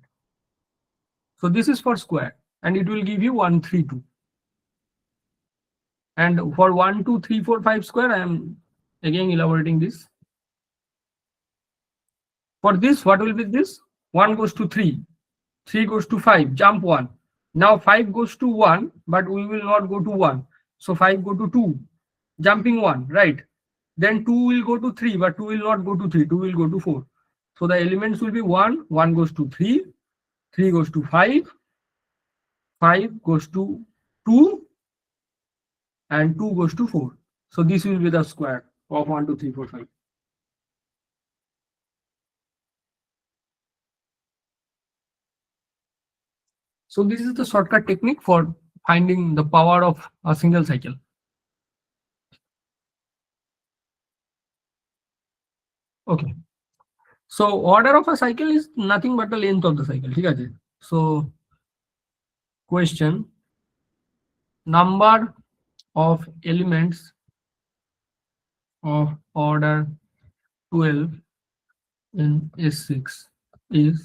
So this is for square and it will give you 1, 3, 2. And for 1, 2, 3, 4, 5 square, I am again elaborating this. For this, what will be this? 1 goes to 3, 3 goes to 5, jump 1. Now 5 goes to 1, but we will not go to 1. So 5 go to 2, jumping 1, right? Then 2 will go to 3, but 2 will not go to 3, 2 will go to 4. So the elements will be 1, 1 goes to 3, 3 goes to 5, 5 goes to 2, and 2 goes to 4. So this will be the square of 1, 2, 3, 4, 5. So this is the shortcut technique for finding the power of a single cycle. Okay. So order of a cycle is nothing but the length of the cycle. ঠিক আছে? So question, number of elements of order 12 in S6 is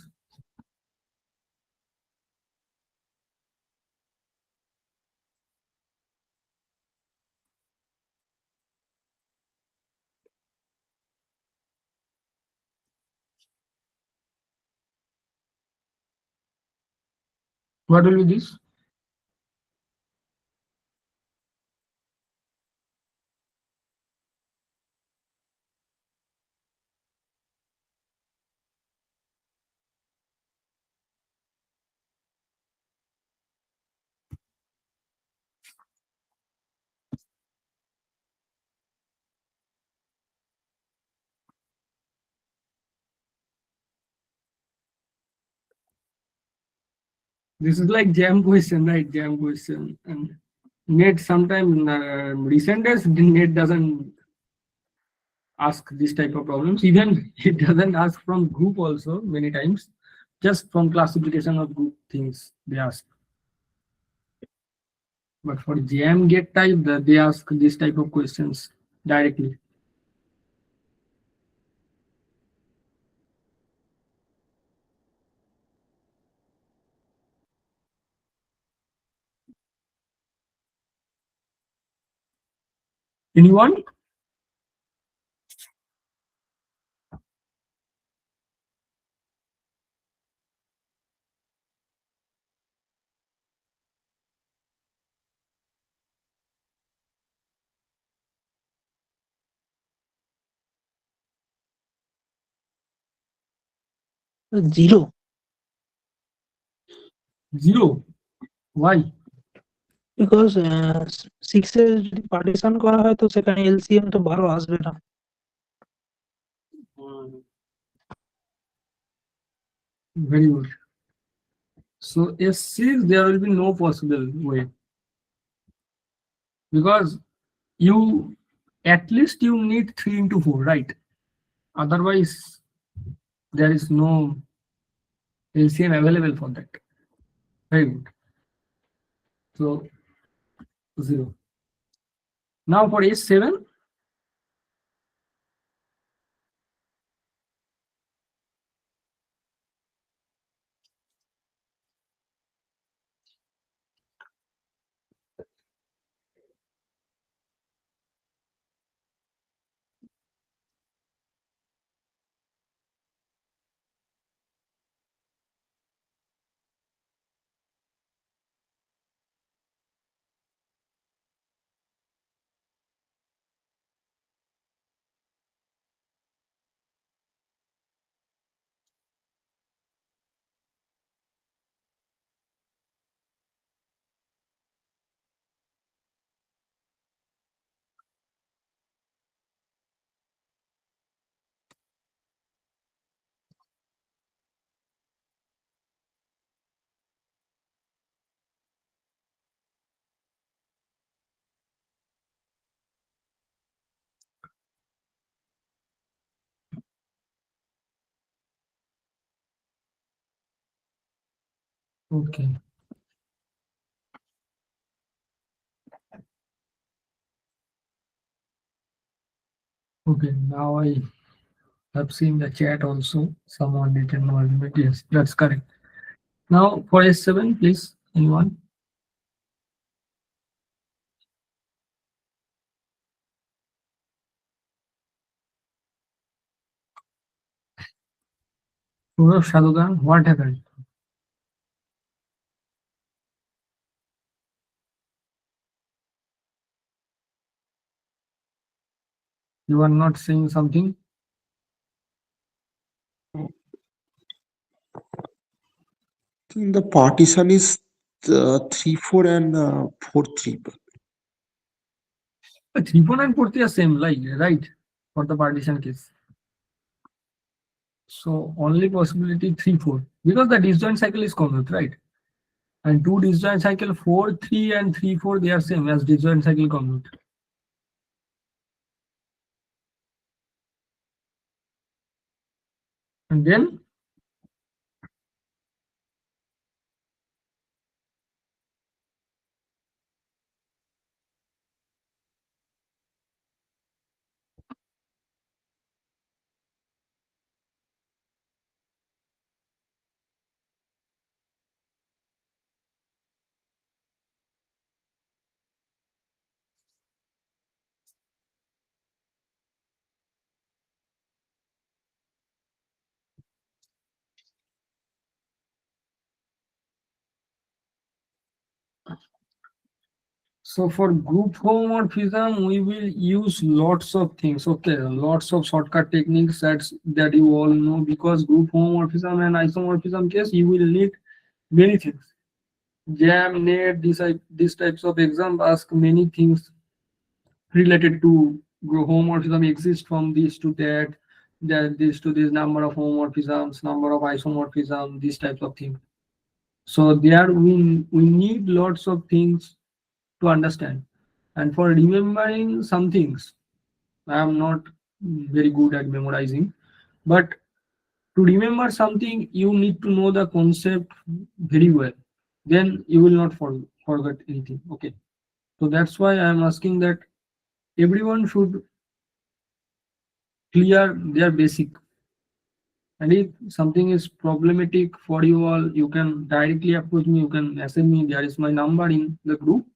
what will be this? This is like jam question, right? Jam question. And net sometime recent days net doesn't ask this type of problems. Even it doesn't ask from group also many times. Just from classification of group things they ask. But for jam get type, they ask this type of questions directly. Anyone? Zero. Zero. Why? Because 6 এর যদি partition করা হয় তো সেখানে LCM তো 12 আসবে না। Very good. So S6 there will be no possible way, because you at least you need 3 into 4, right? Otherwise there is no LCM available for that. Very good. So 0. Now for S7, okay. Okay, now I have seen the chat also. Someone didn't know, but yes, that's correct. Now for S7, please, anyone? Purav Shadogan, what happened? You are not saying something? I think the partition is 3-4 and 4-3. 3, 4 and 4 are same, like, right? For the partition case. So only possibility 3, 4, because the disjoint cycle is common, right? And 2 disjoint cycle 4, 3 and 3, 4, they are same as disjoint cycle commute. And then so for group homomorphism, we will use lots of things. Okay, lots of shortcut techniques that you all know, because group homomorphism and isomorphism case, you will need many things. Jam, net, these types of exam ask many things related to homomorphism exist from this to that, this to this, number of homomorphisms, number of isomorphism, these types of things. So there we need lots of things to understand. And for remembering some things, I am not very good at memorizing, but to remember something, you need to know the concept very well. Then you will not forget anything. Okay. So that's why I am asking that everyone should clear their basic. And if something is problematic for you all, you can directly approach me, you can message me. There is my number in the group.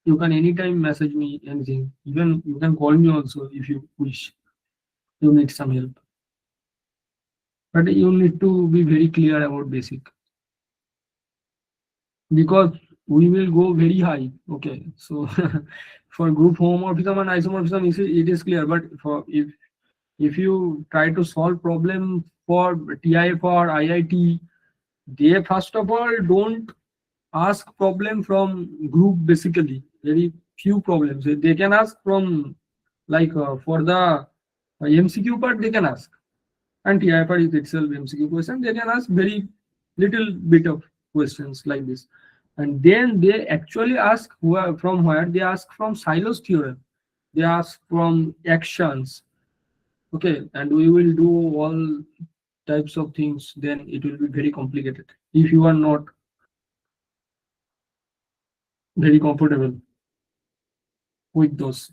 You can anytime message me anything. Even you can call me also if you wish. You need some help. But you need to be very clear about basic. Because we will go very high. Okay. So for group homomorphism and isomorphism, it is clear. But for if you try to solve problem for TIFR, IIT, they first of all don't ask problem from group. Basically very few problems they can ask from, like for the MCQ part they can ask, and TIFR is itself MCQ question. They can ask very little bit of questions like this, and then they actually ask from where they ask from Silos theorem, they ask from actions. Okay, and we will do all types of things. Then it will be very complicated if you are not very comfortable with those.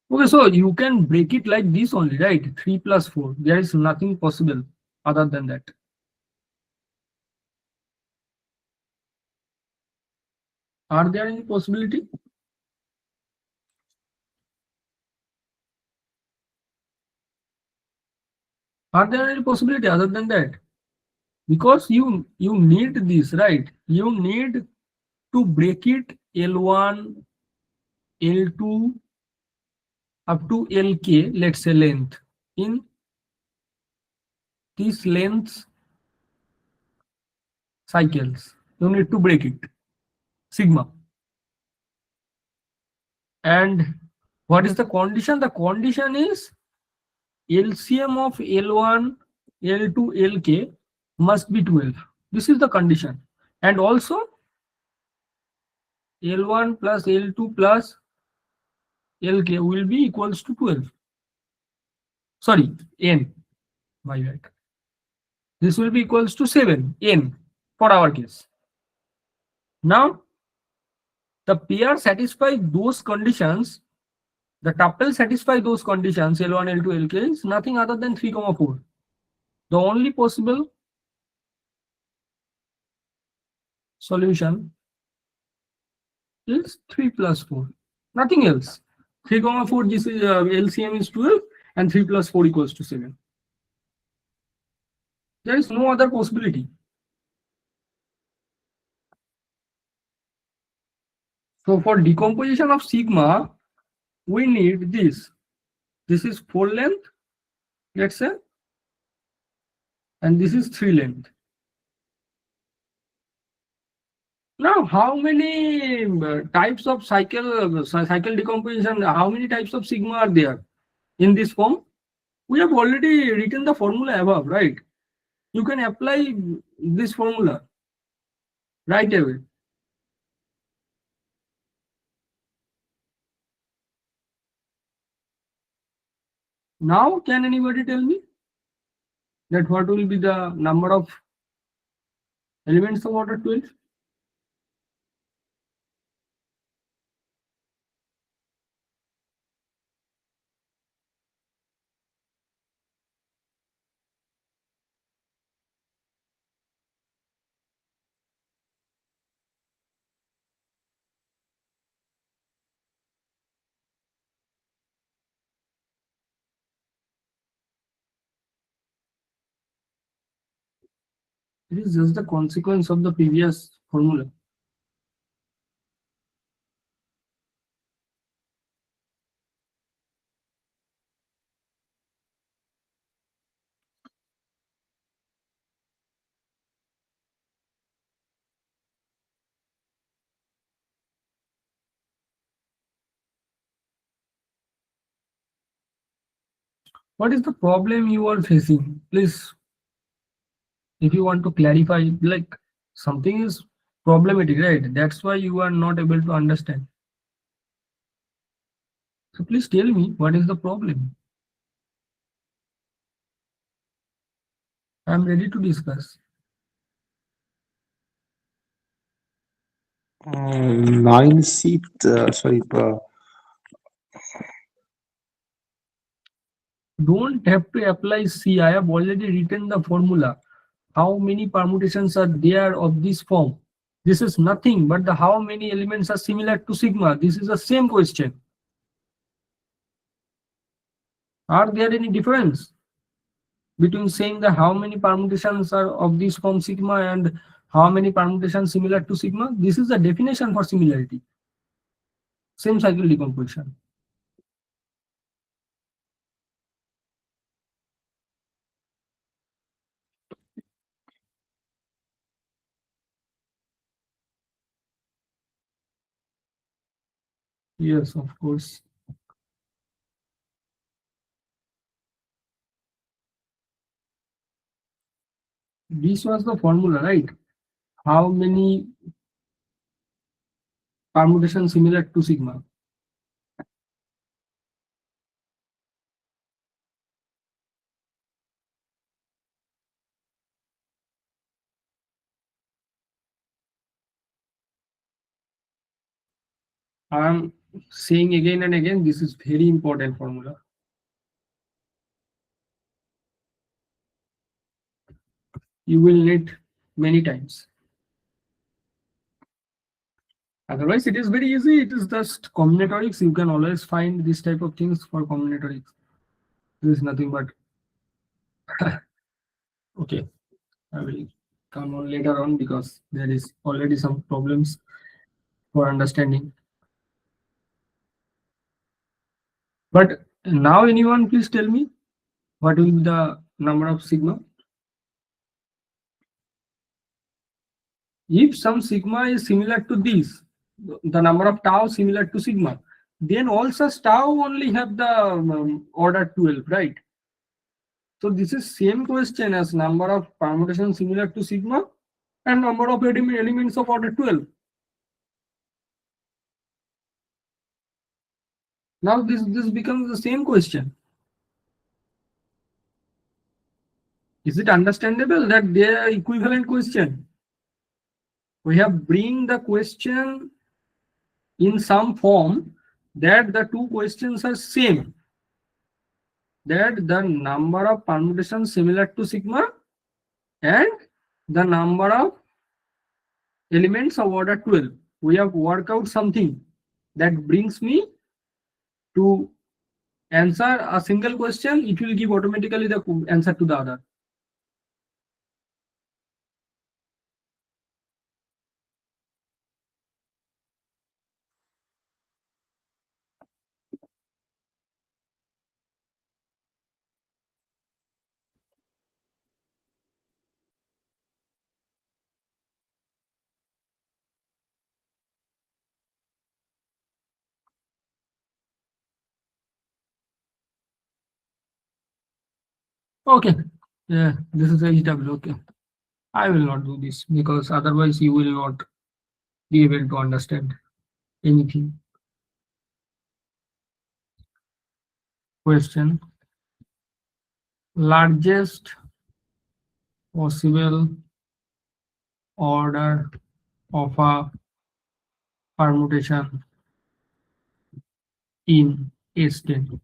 Okay, so you can break it like this only, right? 3 plus 4. There is nothing possible other than that. Are there any possibility? Are there any possibility other than that? Because you need this, right? You need to break it L1, L2 up to LK, let's say length. In these lengths cycles, you need to break it sigma. And what is the condition? The condition is LCM of L1, L2, LK must be 12. This is the condition. And also L1 plus L2 plus LK will be equals to 12. Sorry, N. My bad. This will be equals to 7, N for our case. Now, the pair satisfy those conditions, the tuple satisfy those conditions, L1, L2, LK is nothing other than 3, 4. The only possible solution is 3 plus 4. Nothing else. 3, 4, this is LCM is 12 and 3 plus 4 equals to 7. There is no other possibility. So for decomposition of sigma, we need this. This is 4 length, let's say, and this is 3 length. Now, how many types of cycle decomposition, how many types of sigma are there in this form? We have already written the formula above, right? You can apply this formula right away. Now, can anybody tell me that what will be the number of elements of order 12? It is just the consequence of the previous formula. What is the problem you are facing? Please, if you want to clarify, like something is problematic, right? That's why you are not able to understand. So please tell me what is the problem. I'm ready to discuss. 9 shift, sorry, Don't have to apply C. I have already written the formula. How many permutations are there of this form? This is nothing but the how many elements are similar to sigma. This is the same question. Are there any difference between saying the how many permutations are of this form sigma and how many permutations similar to sigma? This is the definition for similarity. Same cycle decomposition. Yes, of course. This was the formula, right? How many permutations similar to sigma? I am saying again and again, this is very important formula. You will need many times. Otherwise, it is very easy. It is just combinatorics. You can always find this type of things for combinatorics. This is nothing but okay. I will come on later on because there is already some problems for understanding. But now, anyone please tell me what will be the number of sigma? If some sigma is similar to this, the number of tau similar to sigma, then all such tau only have the order 12, right? So this is same question as number of permutations similar to sigma and number of elements of order 12. Now this becomes the same question. Is it understandable that they are equivalent question? We have bring the question in some form that the two questions are same. That the number of permutations similar to sigma and the number of elements of order 12. We have worked out something that brings me to answer a single question. It will give automatically the answer to the other. Okay. Yeah, this is HW. Okay. I will not do this because otherwise you will not be able to understand anything. Question. Largest possible order of a permutation in S10.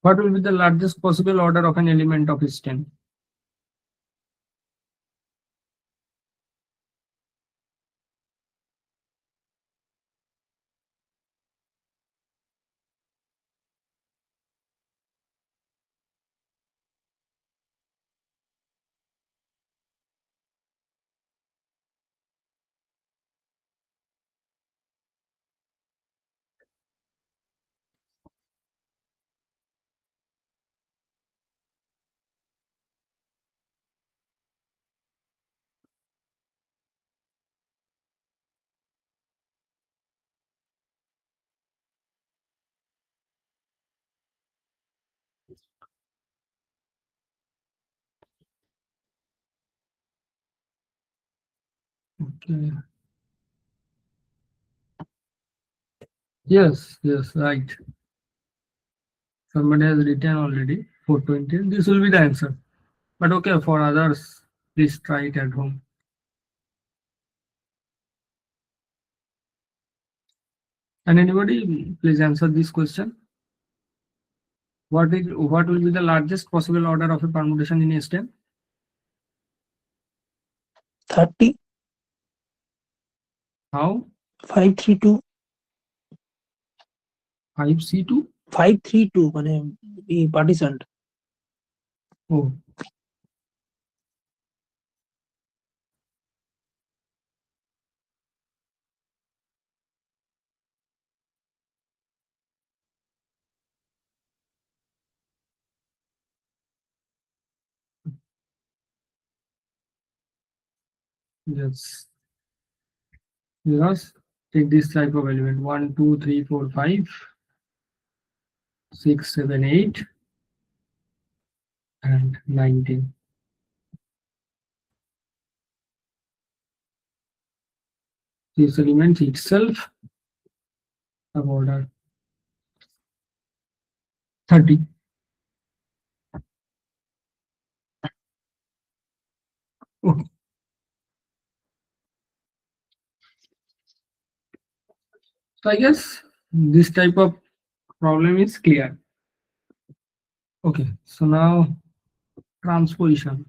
What will be the largest possible order of an element of S10? Okay. Yes, right. Somebody has written already 420. This will be the answer. But okay, for others, please try it at home. And anybody, please answer this question. What will be the largest possible order of a permutation in S10? 30, How? 532, 5C2? 532 মানে এই partition. Oh. Yes. Because take this type of element 1, 2, 3, 4, 5, 6, 7, 8, and 19. This element itself have order 30. Okay. So I guess this type of problem is clear. Okay, so now transposition.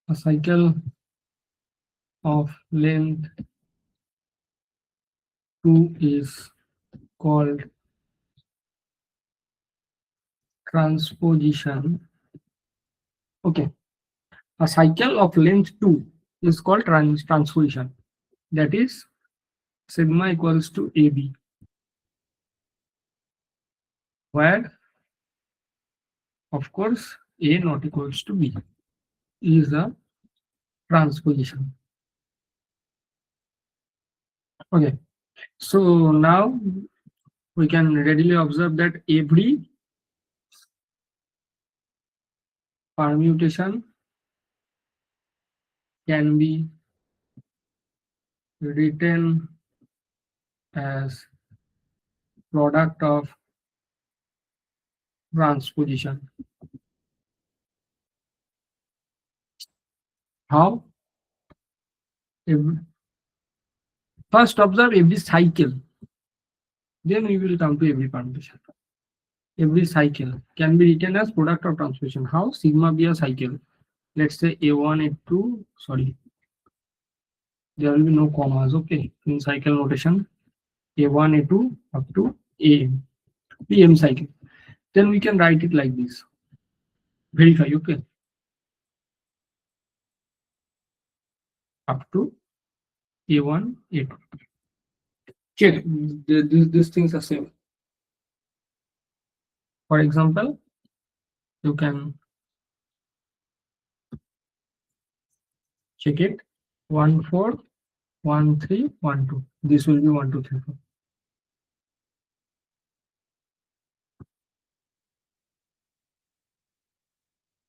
A cycle of length 2 is called transposition. Okay, a cycle of length 2 is called transposition. That is sigma equals to AB, where of course A not equals to B is a transposition. Okay, so now we can readily observe that every permutation can be written as product of transposition. How? First observe every cycle, then we will come to every permutation. Every cycle can be written as product of transposition. How? Sigma be a cycle. Let's say A1, A2, sorry, there will be no commas, okay, in cycle notation. A1, A2 up to AM, PM cycle. Then we can write it like this. Verify, okay, up to A1, A2. Check, these things are same. For example, you can Check it. 1 4 1 3 1 2. This will be 1 2 3 4.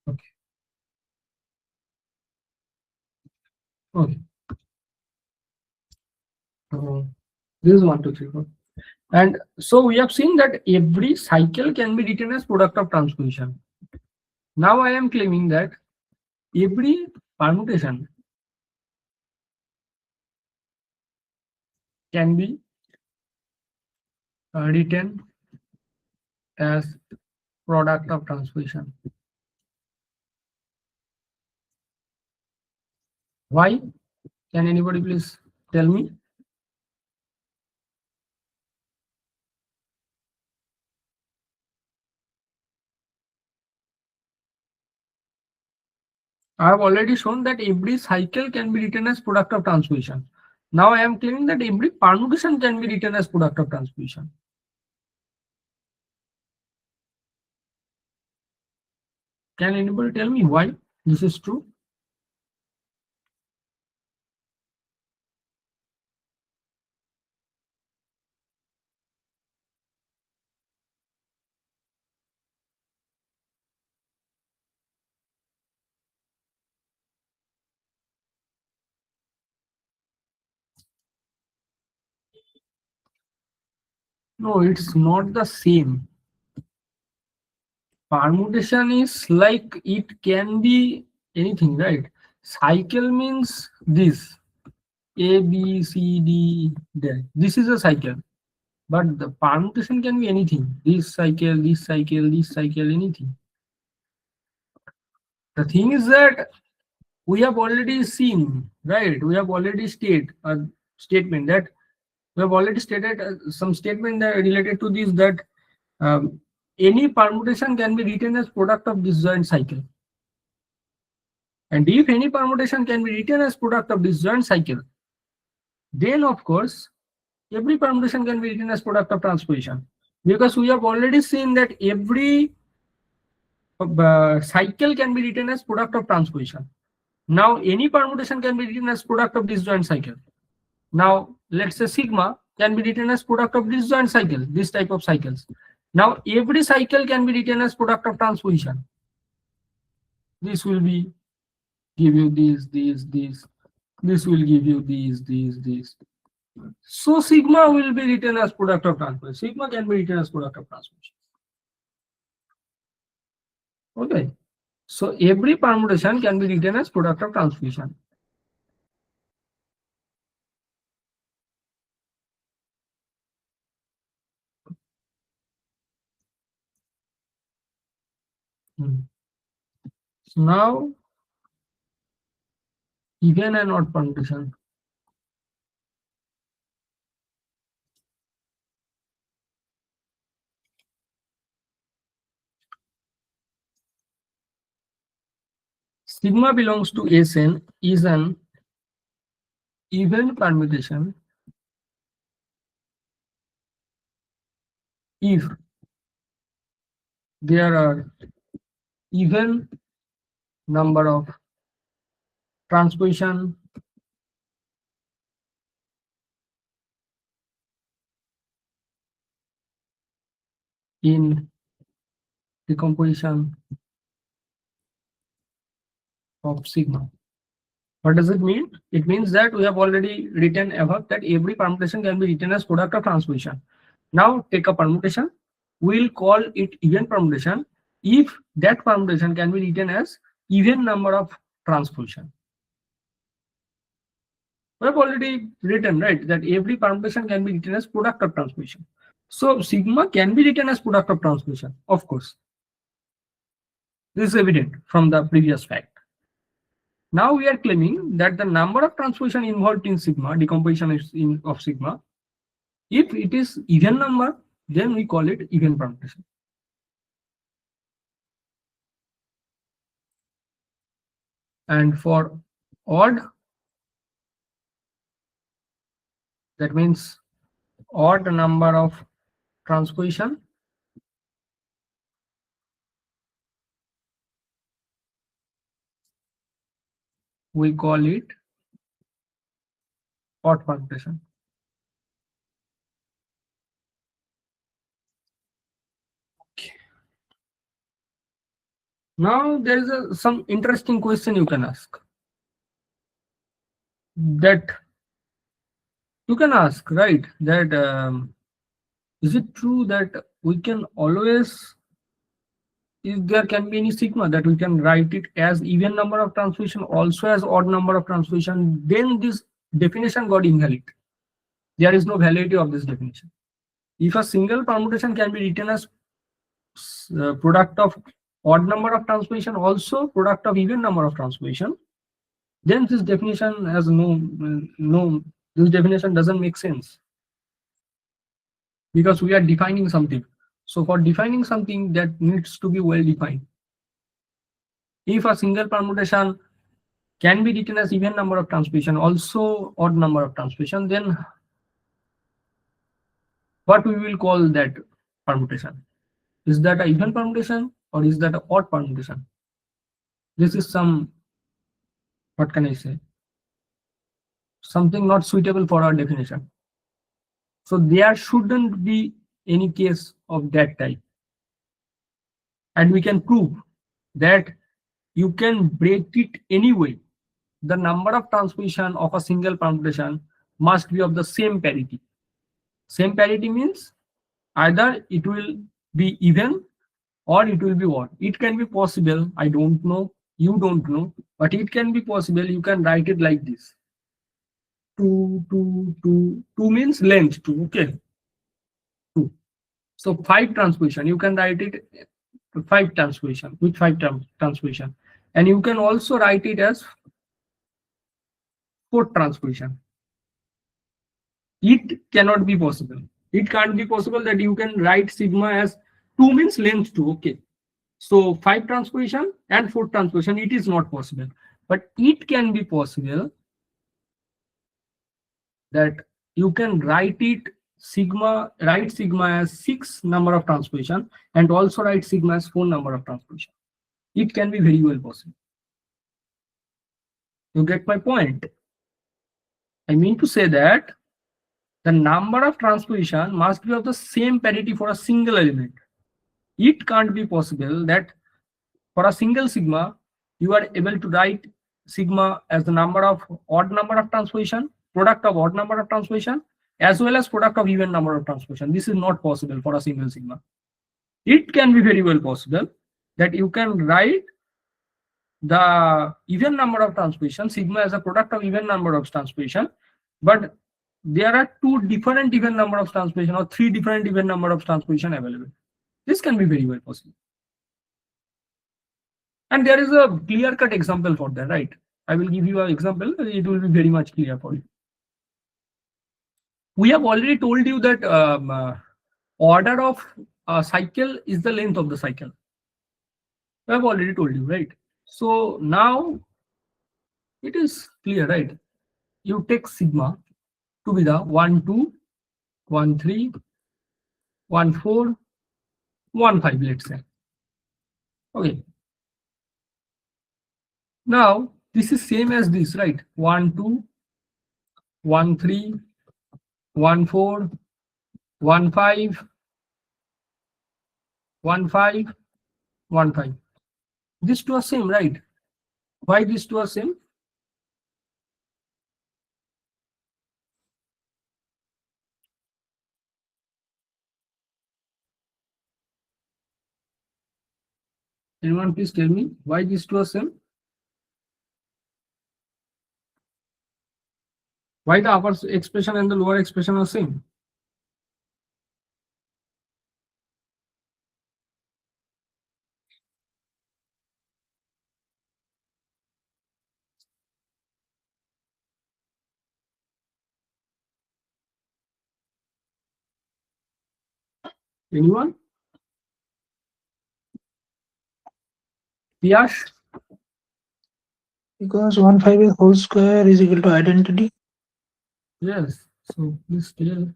Okay. Okay. So this is 1 2 3 4. And so we have seen that every cycle can be written as product of transposition. Now I am claiming that every permutation can be written as product of transposition. Why? Can anybody please tell me? I have already shown that every cycle can be written as product of transposition. Now I am claiming that every permutation can be written as product of transposition. Can anybody tell me why this is true? No, it's not the same. Permutation is like it can be anything, right? Cycle means this A, B, C, D, D. This is a cycle. But the permutation can be anything. This cycle, this cycle, this cycle, anything. The thing is that we have already seen, right? We have already stated a statement that we have already stated some statement that related to this that any permutation can be written as product of disjoint cycle. And if any permutation can be written as product of disjoint cycle, then of course every permutation can be written as product of transposition, because we have already seen that every cycle can be written as product of transposition. Now any permutation can be written as product of disjoint cycle. Now let's say sigma can be written as product of disjoint cycle, this type of cycles. Now every cycle can be written as product of transposition. This will be give you this. This will give you this. So sigma will be written as product of transposition. Sigma can be written as product of transposition. Okay. So every permutation can be written as product of transposition. So now even and odd permutation. Sigma belongs to Sn is an even permutation if there are even number of transposition in decomposition of sigma. What does it mean? It means that we have already written above that every permutation can be written as product of transposition. Now take a permutation. We'll call it even permutation if that permutation can be written as even number of transposition. We have already written, right, that every permutation can be written as product of transposition. So sigma can be written as product of transposition, of course. This is evident from the previous fact. Now we are claiming that the number of transposition involved in sigma, decomposition of sigma, if it is even number, then we call it even permutation. And for odd, that means odd number of transposition, we call it odd permutation. Now there is some interesting question you can ask. That you can ask, right? That is it true that we can always, if there can be any sigma, that we can write it as even number of transformation also as odd number of transformation? Then this definition got invalid. There is no validity of this definition. If a single permutation can be written as product of odd number of transformation also product of even number of transformation, then this definition has this definition doesn't make sense, because we are defining something. So for defining something, that needs to be well defined. If a single permutation can be written as even number of transformation also odd number of transformation, then what we will call that permutation? Is that an even permutation or is that an odd permutation? This is some, what can I say, something not suitable for our definition. So there shouldn't be any case of that type. And we can prove that you can break it anyway. The number of transformation of a single permutation must be of the same parity. Same parity means either it will be even or it will be odd. It can be possible, I don't know, you don't know, but it can be possible. You can write it like this. 2 means length 2, okay. 2. So 5 transposition, you can write it 5 transposition with 5 transposition, and you can also write it as 4 transposition. It cannot be possible. It can't be possible that you can write sigma as 2 means length 2, okay. So 5 transposition and 4 transposition, it is not possible. But it can be possible that you can write sigma as 6 number of transposition and also write sigma as 4 number of transposition. It can be very well possible. You get my point? I mean to say that the number of transposition must be of the same parity for a single element. It can't be possible that for a single sigma, you are able to write sigma as the number of odd number of transposition, product of odd number of transposition, as well as product of even number of transposition. This is not possible for a single sigma. It can be very well possible that you can write the even number of transposition, sigma as a product of even number of transposition, but there are 2 different even number of transposition or 3 different even number of transposition available. This can be very well possible. And there is a clear-cut example for that, right? I will give you an example. It will be very much clear for you. We have already told you that order of a cycle is the length of the cycle. We have already told you, right? So now it is clear, right? You take sigma to be the 1, 2, 1, 3, 1, 4, 1, 5, let's say. Okay. Now this is same as this, right? 1, 2, 1, 3, 1, 4, 1, 5, 1, 5, 1, 5. These 2 are same, right? Why these 2 are same? Anyone please tell me why these 2 are same? Why the upper expression and the lower expression are same? Anyone? Yash? Because 1 5 whole square is equal to identity. Yes. So please tell.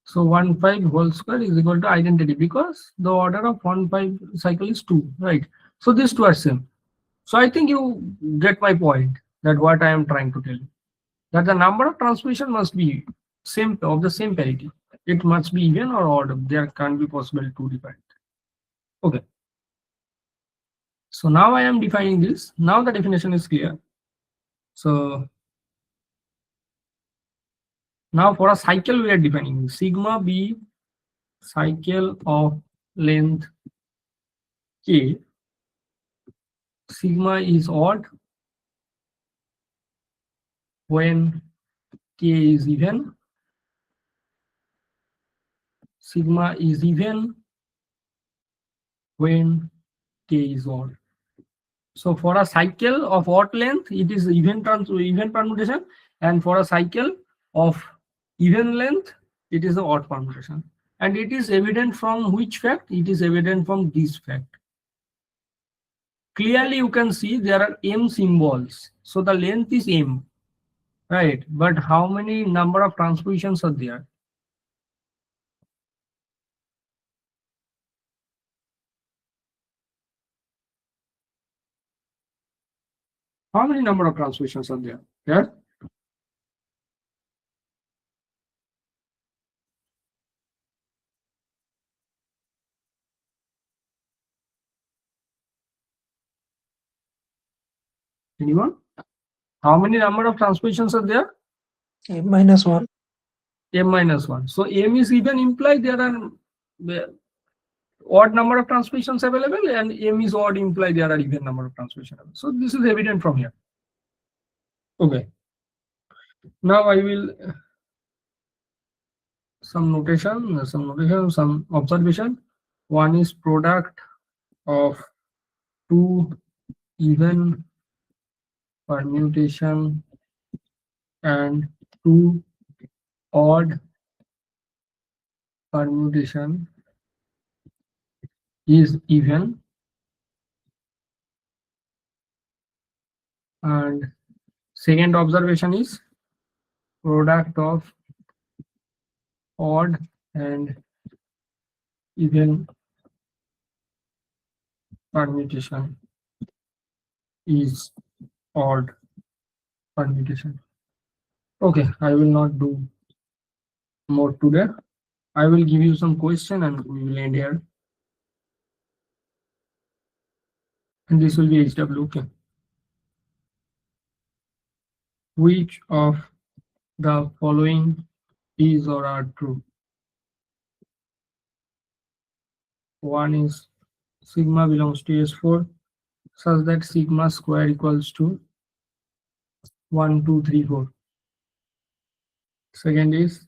So 1, 5 whole square is equal to identity because the order of 1, 5 cycle is 2, right? So these 2 are same. So I think you get my point. That what I am trying to tell you. That the number of transmission must be same of the same parity. It must be even or odd. There can't be possible to define. Okay. So now I am defining this. Now the definition is clear. So now for a cycle we are defining sigma b cycle of length k. Sigma is odd when k is even. Sigma is even when k is odd. So for a cycle of odd length, it is even permutation, and for a cycle of even length, it is the odd permutation. And it is evident from which fact? It is evident from this fact. Clearly, you can see there are m symbols. So the length is m, right? But how many number of transpositions are there? How many number of transpositions are there? Yeah. Anyone? How many number of transpositions are there? M minus 1. M minus 1. So M is even implied there are odd number of transpositions available, and M is odd implied there are even number of transpositions available. So this is evident from here. Okay. Now I will some observation. One is product of two even permutation and two odd permutation is even, and second observation is product of odd and even permutation is odd permutation. Okay, I will not do more today. I will give you some question and we will end here. And this will be HW. Okay. Which of the following is or are true? One is sigma belongs to S4 such that sigma square equals to 1, 2, 3, 4. Second is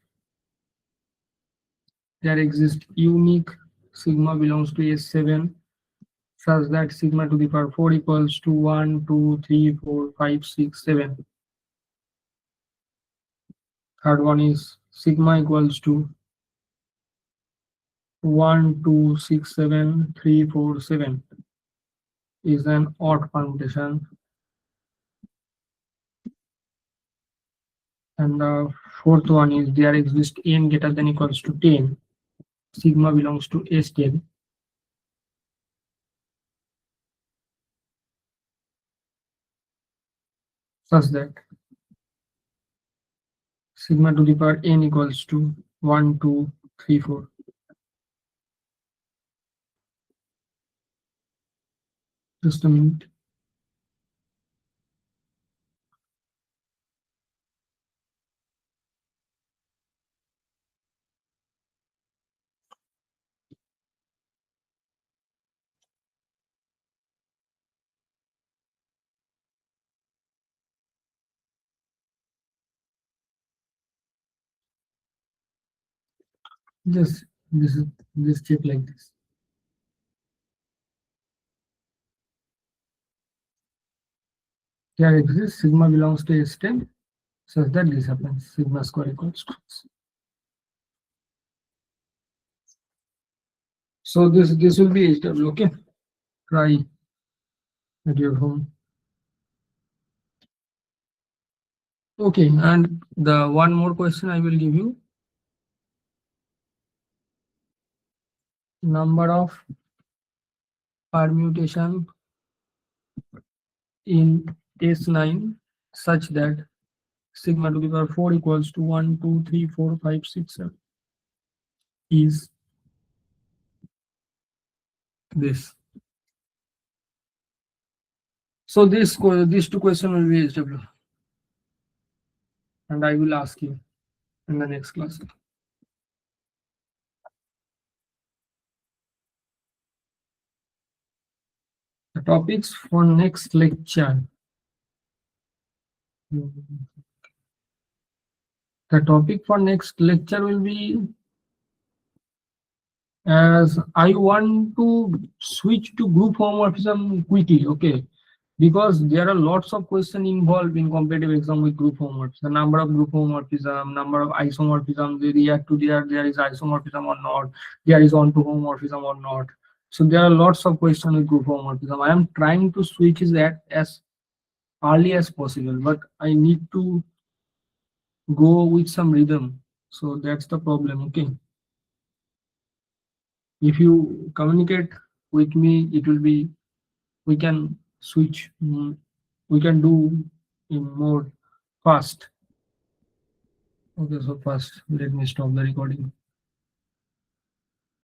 there exists unique sigma belongs to S7 such that sigma to the power 4 equals to 1, 2, 3, 4, 5, 6, 7. Third one is sigma equals to 1, 2, 6, 7, 3, 4, 7 is an odd permutation. And the fourth one is there exists n greater than equals to 10. Sigma belongs to S10. Such that sigma to the power n equals to 1, 2, 3, 4. Just a minute. Just this check like this. Here exists sigma belongs to S10 such that this happens. Sigma square equals to this. So this will be HW. Okay. Try at your home. Okay, and the one more question I will give you. Number of permutation in S9 such that sigma to the power 4 equals to 1, 2, 3, 4, 5, 6, 7 is this. So these two questions will be SW, and I will ask you in the next class. The topics for next lecture. The topic for next lecture will be, as I want to switch to group homomorphism quickly, okay? Because there are lots of questions involved in competitive exam with group homomorphism. The number of group homomorphism, number of isomorphism, they react to there is isomorphism or not, there is onto homomorphism or not. So there are lots of questions with group homomorphism. I am trying to switch that as early as possible, but I need to go with some rhythm. So that's the problem, okay? If you communicate with me, it will be, we can switch, we can do in more fast. Okay, so first let me stop the recording.